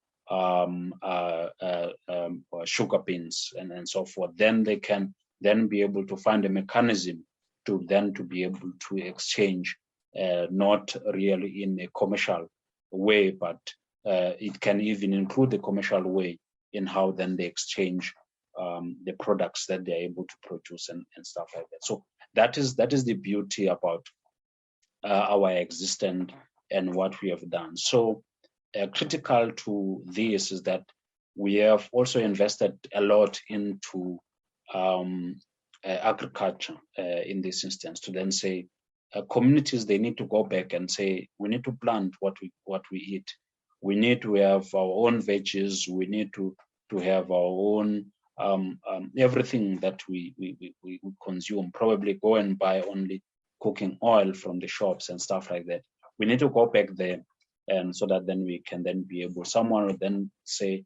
sugar beans and so forth. Then they can then be able to find a mechanism to be able to exchange, not really in a commercial way, but it can even include the commercial way in how then they exchange the products that they're able to produce and stuff like that. So that is the beauty about our existence and what we have done. So critical to this is that we have also invested a lot into agriculture in this instance, to then say communities, they need to go back and say, we need to plant what we eat. We need to have our own veggies. We need to have our own everything that we consume. Probably go and buy only cooking oil from the shops and stuff like that. We need to go back there, and so that then we can then be able, someone will then say,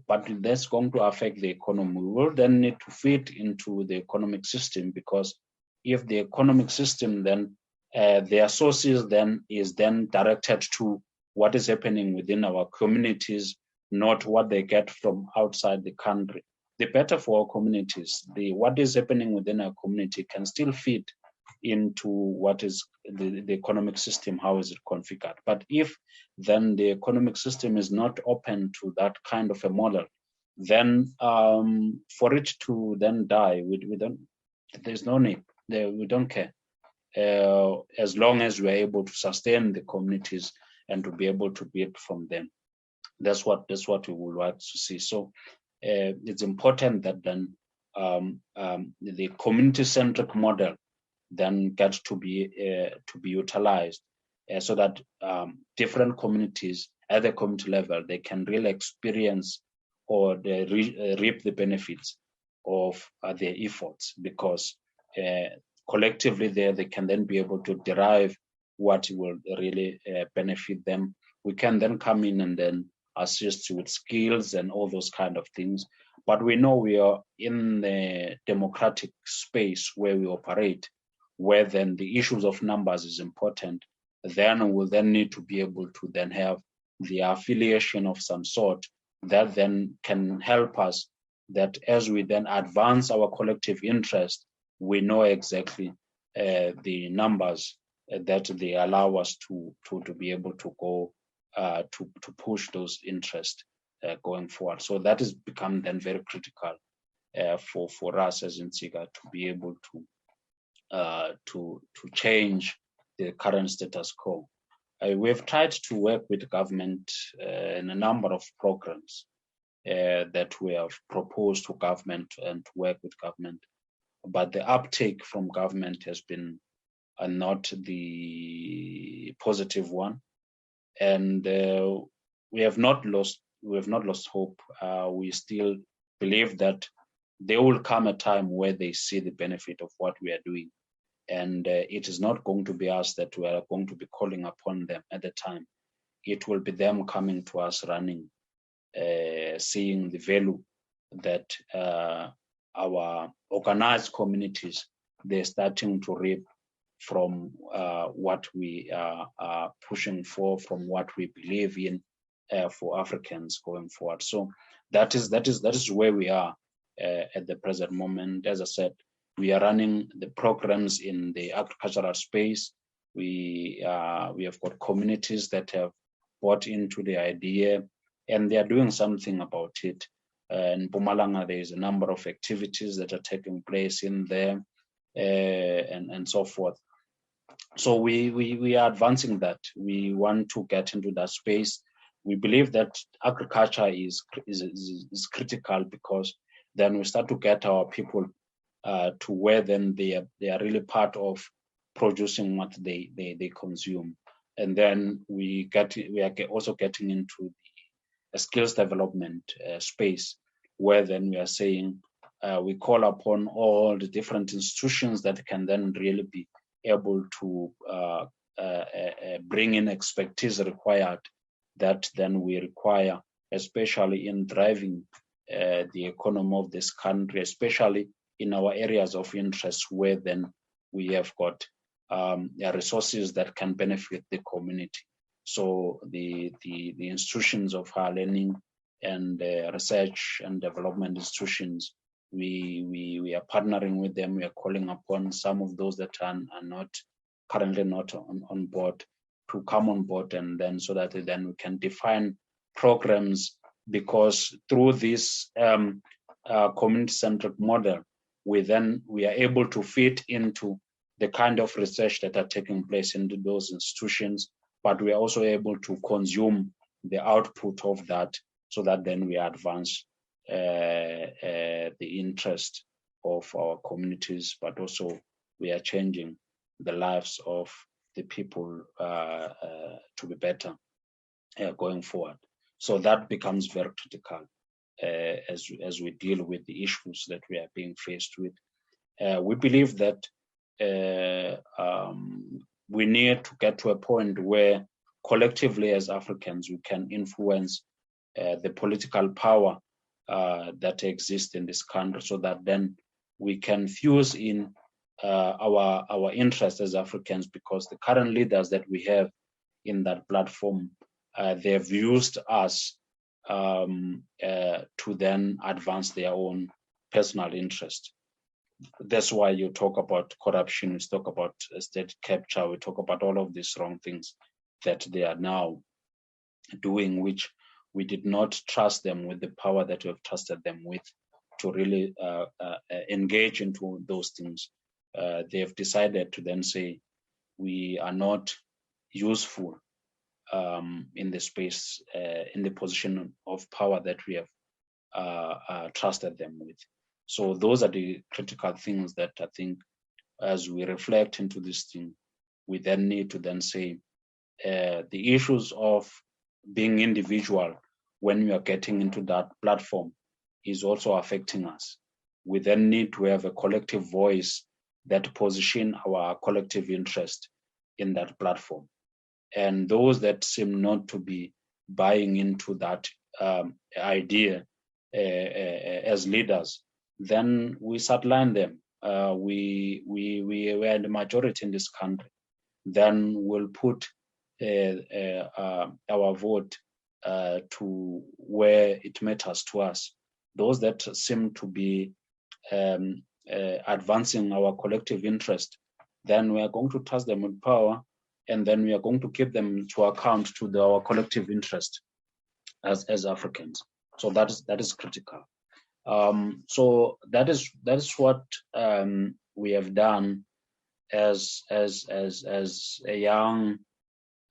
but that's going to affect the economy. We will then need to fit into the economic system, because if the economic system then their sources then is then directed to what is happening within our communities, not what they get from outside the country, the better for our communities. What is happening within our community can still feed into what is the economic system, how is it configured. But if then the economic system is not open to that kind of a model, then for it to then die, we don't, there's no need, we don't care. As long as we're able to sustain the communities and to be able to build from them. That's what we would like to see. So it's important that then the community-centric model then gets to be utilized so that different communities at the community level, they can really experience or they reap the benefits of their efforts, because collectively there they can then be able to derive what will really benefit them. We can then come in and then assist with skills and all those kind of things. But we know we are in the democratic space where we operate, where then the issues of numbers is important. Then we'll then need to be able to then have the affiliation of some sort that then can help us, that as we then advance our collective interest, we know exactly the numbers that they allow us to be able to go to push those interests going forward. So that has become then very critical for us as Insika to be able to change the current status quo. We've tried to work with government in a number of programs that we have proposed to government and to work with government, but the uptake from government has been not the positive one, and we have not lost hope. We still believe that there will come a time where they see the benefit of what we are doing, and it is not going to be us that we are going to be calling upon them at the time. It will be them coming to us, running, seeing the value that our organized communities, they're starting to reap from what we are pushing for, from what we believe in for Africans going forward. So that is where we are at the present moment. As I said, we are running the programs in the agricultural space. We have got communities that have bought into the idea, and they are doing something about it. In Mpumalanga, there is a number of activities that are taking place in there, and so forth. So we are advancing that. We want to get into that space. We believe that agriculture is critical, because then we start to get our people to where then they are really part of producing what they consume, and then we are also getting into the skills development space, where then we are saying we call upon all the different institutions that can then really be able to bring in expertise required, that then we require, especially in driving the economy of this country, especially in our areas of interest, where then we have got resources that can benefit the community. So the institutions of higher learning and research and development institutions, we are partnering with them. We are calling upon some of those that are not currently not on board to come on board, and then so that then we can define programs, because through this community-centric model, we are able to fit into the kind of research that are taking place in those institutions, but we are also able to consume the output of that, so that then we advance the interest of our communities, but also we are changing the lives of the people to be better going forward. So that becomes very critical as we deal with the issues that we are being faced with. We believe that we need to get to a point where collectively as Africans we can influence the political power that exists in this country, so that then we can fuse in our interests as Africans, because the current leaders that we have in that platform, they've used us to then advance their own personal interest. That's why you talk about corruption, we talk about state capture, we talk about all of these wrong things that they are now doing, which we did not trust them with the power that we have trusted them with to really engage into those things. They have decided to then say, we are not useful in the space, in the position of power that we have trusted them with. So those are the critical things that I think, as we reflect into this thing, we then need to then say the issues of being individual when we are getting into that platform is also affecting us. We then need to have a collective voice that position our collective interest in that platform. And those that seem not to be buying into that idea as leaders, then we sideline them. We are the majority in this country. Then we'll put our vote to where it matters to us. Those that seem to be advancing our collective interest, then we are going to trust them with power, and then we are going to keep them to account to our collective interest as Africans. So that is critical. So that is what we have done as a young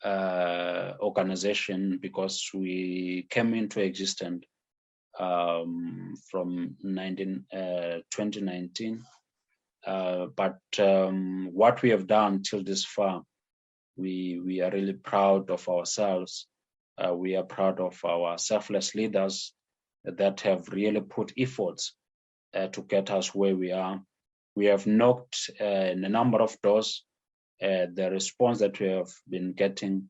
organization, because we came into existence from 2019. But what we have done till this far, we are really proud of ourselves. We are proud of our selfless leaders that have really put efforts to get us where we are. We have knocked in a number of doors. The response that we have been getting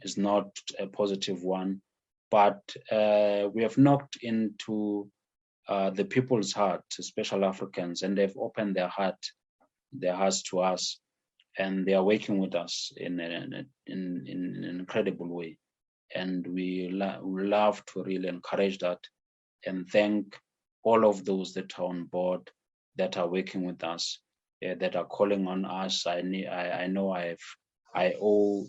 is not a positive one, but we have knocked into the people's heart, especially Africans, and they've opened their hearts to us, and they are working with us in an incredible way. And we love to really encourage that and thank all of those that are on board, that are working with us, that are calling on us. I know I owe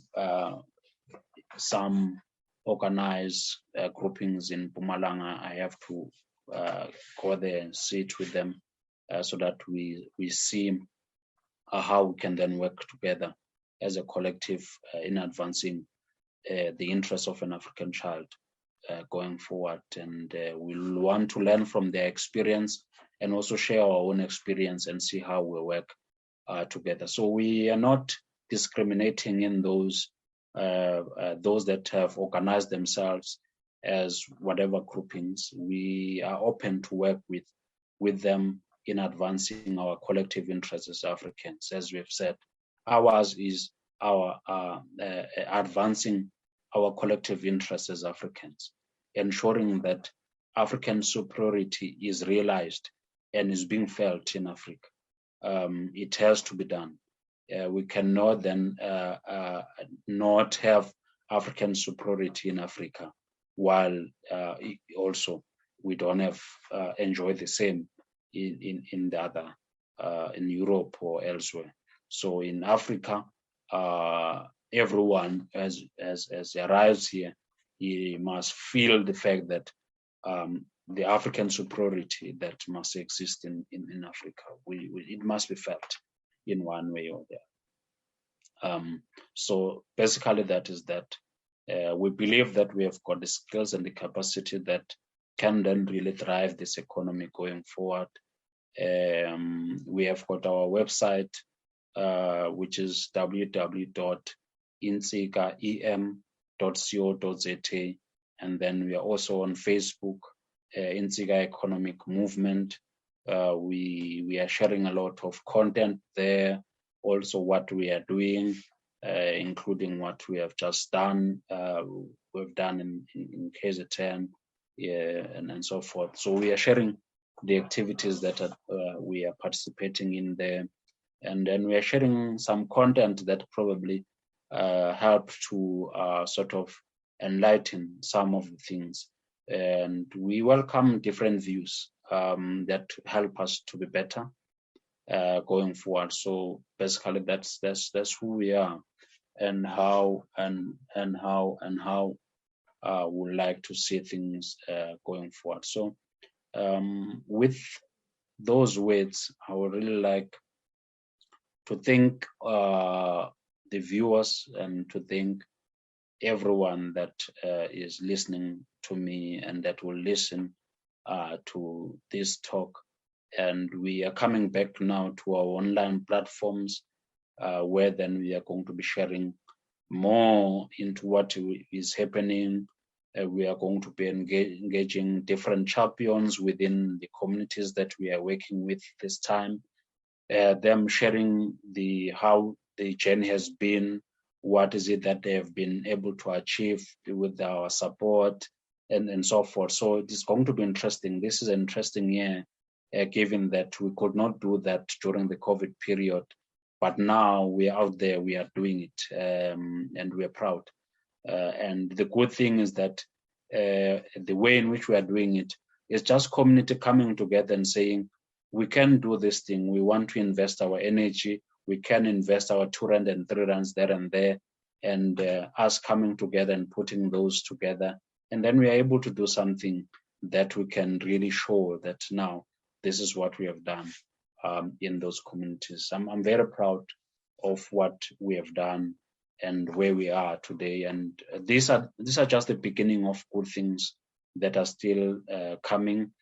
some organized groupings in Mpumalanga. I have to go there and sit with them so that we see how we can then work together as a collective in advancing the interests of an African child going forward. And we'll want to learn from their experience and also share our own experience and see how we work together. So we are not discriminating in those that have organized themselves as whatever groupings. We are open to work with them in advancing our collective interests as Africans. As we've said, ours is our advancing our collective interests as Africans, ensuring that African superiority is realized and is being felt in Africa. It has to be done. We cannot then not have African superiority in Africa while also we don't have enjoy the same in the other in Europe or elsewhere. So in Africa, everyone as he arrives here, he must feel the fact that the African superiority that must exist in Africa, it must be felt in one way or the other. So basically that is that. We believe that we have got the skills and the capacity that can then really drive this economy going forward. We have got our website, which is www.insikaem.co.za, and then we are also on Facebook, Insika Economic Movement. We are sharing a lot of content there, also what we are doing, including what we have just done, we've done in KZN, and so forth. So we are sharing the activities that we are participating in there, and then we are sharing some content that probably help to sort of enlighten some of the things. And we welcome different views that help us to be better going forward. So basically, that's who we are, and how we like to see things going forward. So with those words, I would really like to thank the viewers and to thank everyone that is listening to me and that will listen to this talk. And we are coming back now to our online platforms where then we are going to be sharing more into what is happening. We are going to be engaging different champions within the communities that we are working with this time. Them sharing how the journey has been, what is it that they have been able to achieve with our support, and so forth. So it is going to be interesting. This is an interesting year, given that we could not do that during the COVID period, but now we are out there, we are doing it, and we are proud. And the good thing is that the way in which we are doing it is just community coming together and saying, we can do this thing. We want to invest our energy. We can invest our 2 rand and 3 rands there and there, and us coming together and putting those together. And then we are able to do something that we can really show that now this is what we have done in those communities. I'm very proud of what we have done and where we are today. And these are just the beginning of good things that are still coming.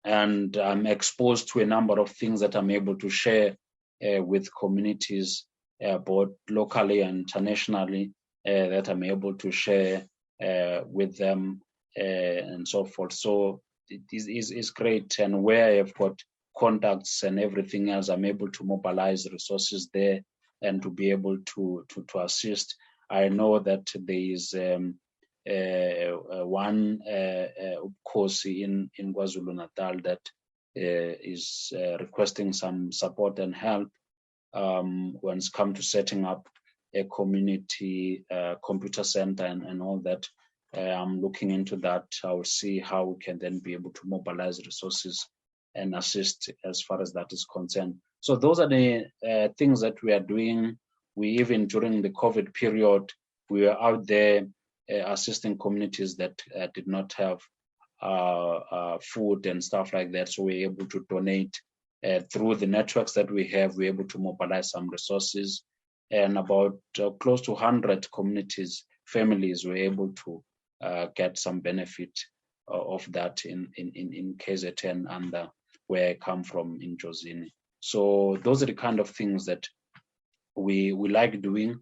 And I'm exposed to a number of things that I'm able to share with communities, both locally and internationally, that I'm able to share with them and so forth. So it is great. And where I've got contacts and everything else, I'm able to mobilize resources there and to be able to assist. I know that there is one course in KwaZulu-Natal that is requesting some support and help when it's come to setting up a community computer center and all that. I'm looking into that. I will see how we can then be able to mobilize resources and assist as far as that is concerned. So those are the things that we are doing. We even during the COVID period, we were out there assisting communities that did not have food and stuff like that. So we're able to donate through the networks that we have. We're able to mobilize some resources, and about close to 100 communities, families were able to get some benefit of that in KZN and where I come from in Jozini. So those are the kind of things that we like doing.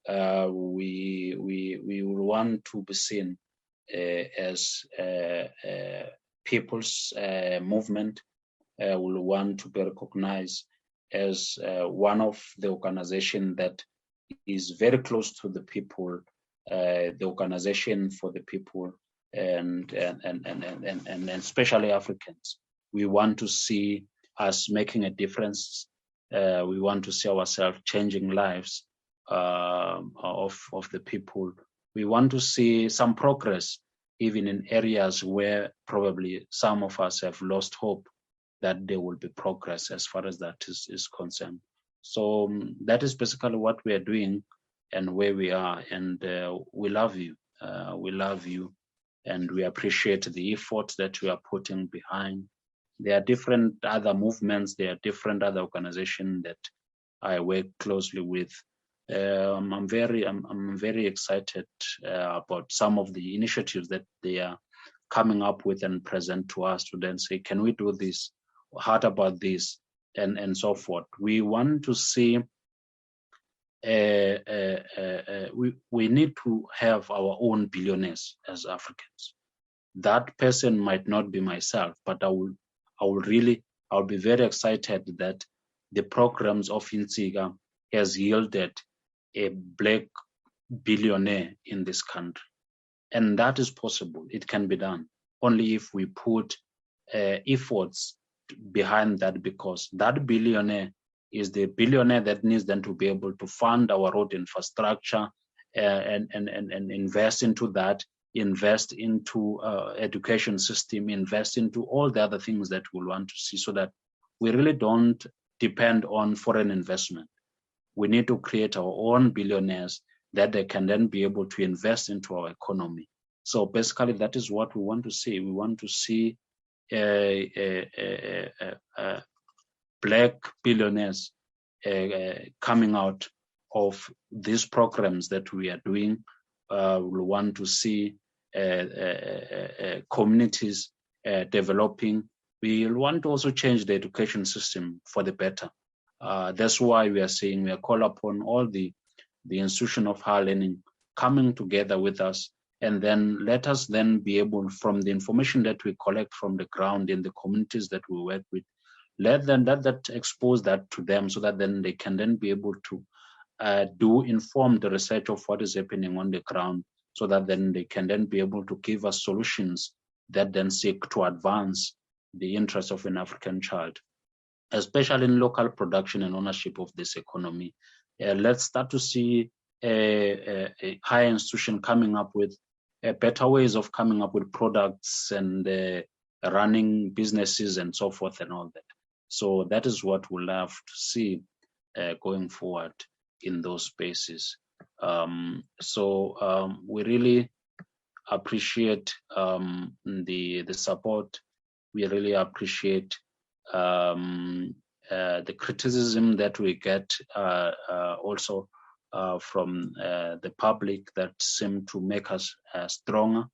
We will want to be seen as people's movement. Will want to be recognized as one of the organization that is very close to the people, the organization for the people, and especially Africans. We want to see us making a difference. We want to see ourselves changing lives of the people. We want to see some progress, even in areas where probably some of us have lost hope that there will be progress as far as that is concerned. So that is basically what we are doing and where we are. And we love you. We love you. And we appreciate the effort that you are putting behind. There are different other movements. There are different other organizations that I work closely with. I'm very excited about some of the initiatives that they are coming up with and present to us to then say, can we do this? How about this? And so forth. We want to see, we need to have our own billionaires as Africans. That person might not be myself, but I'll be very excited that the programs of Insika has yielded a black billionaire in this country. And that is possible. It can be done only if we put efforts behind that, because that billionaire is the billionaire that needs then to be able to fund our road infrastructure and invest into that, invest into education system, invest into all the other things that we want to see, so that we really don't depend on foreign investment. We need to create our own billionaires that they can then be able to invest into our economy. So basically, that is what we want to see. We want to see black billionaires coming out of these programs that we are doing. We want to see communities developing. We want to also change the education system for the better. That's why we are saying we are call upon all the institution of higher learning coming together with us, and then let us then be able, from the information that we collect from the ground in the communities that we work with, let them that expose that to them, so that then they can then be able to do informed research of what is happening on the ground, so that then they can then be able to give us solutions that then seek to advance the interests of an African child, especially in local production and ownership of this economy. Let's start to see a higher institution coming up with better ways of coming up with products and running businesses and so forth and all that. So that is what we'll have to see going forward in those spaces. We really appreciate the support. We really appreciate the criticism that we get also from the public, that seem to make us stronger.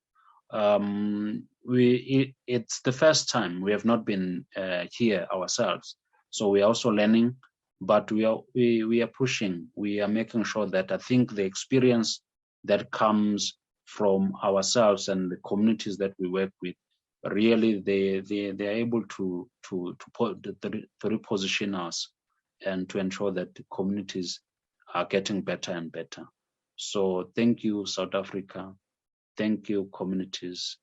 It's the first time we have not been here ourselves, so we are also learning, but we are pushing. We are making sure that, I think, the experience that comes from ourselves and the communities that we work with, really they are able to reposition us and to ensure that the communities are getting better and better. So thank you, South Africa. Thank you, communities,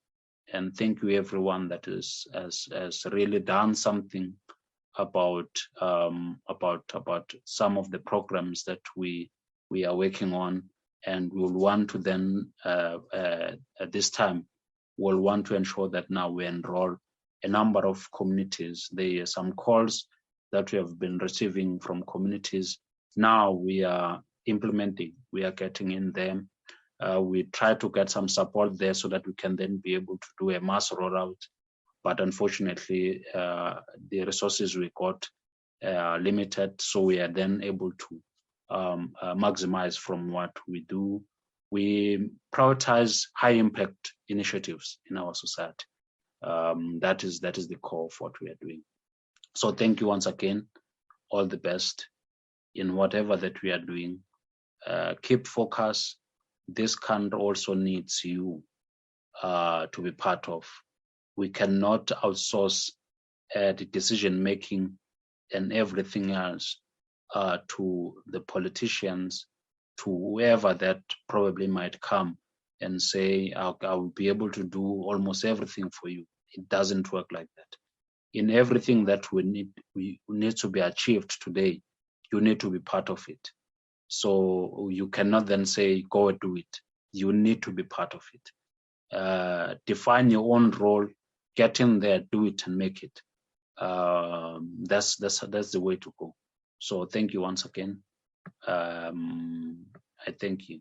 and thank you everyone that has really done something about some of the programs that we are working on, and we will want to then at this time we'll want to ensure that now we enroll a number of communities. There are some calls that we have been receiving from communities. Now we are implementing, we are getting in them. We try to get some support there so that we can then be able to do a mass rollout. But unfortunately, the resources we got are limited, so we are then able to maximize from what we do. We prioritize high impact initiatives in our society. That is the core of what we are doing. So thank you once again. All the best in whatever that we are doing. Keep focus. This country also needs you to be part of. We cannot outsource the decision making and everything else to the politicians, to whoever that probably might come and say, I'll be able to do almost everything for you. It doesn't work like that. In everything that we need to be achieved today, you need to be part of it. So you cannot then say, go and do it. You need to be part of it. Define your own role, get in there, do it and make it. That's the way to go. So thank you once again. I thank you.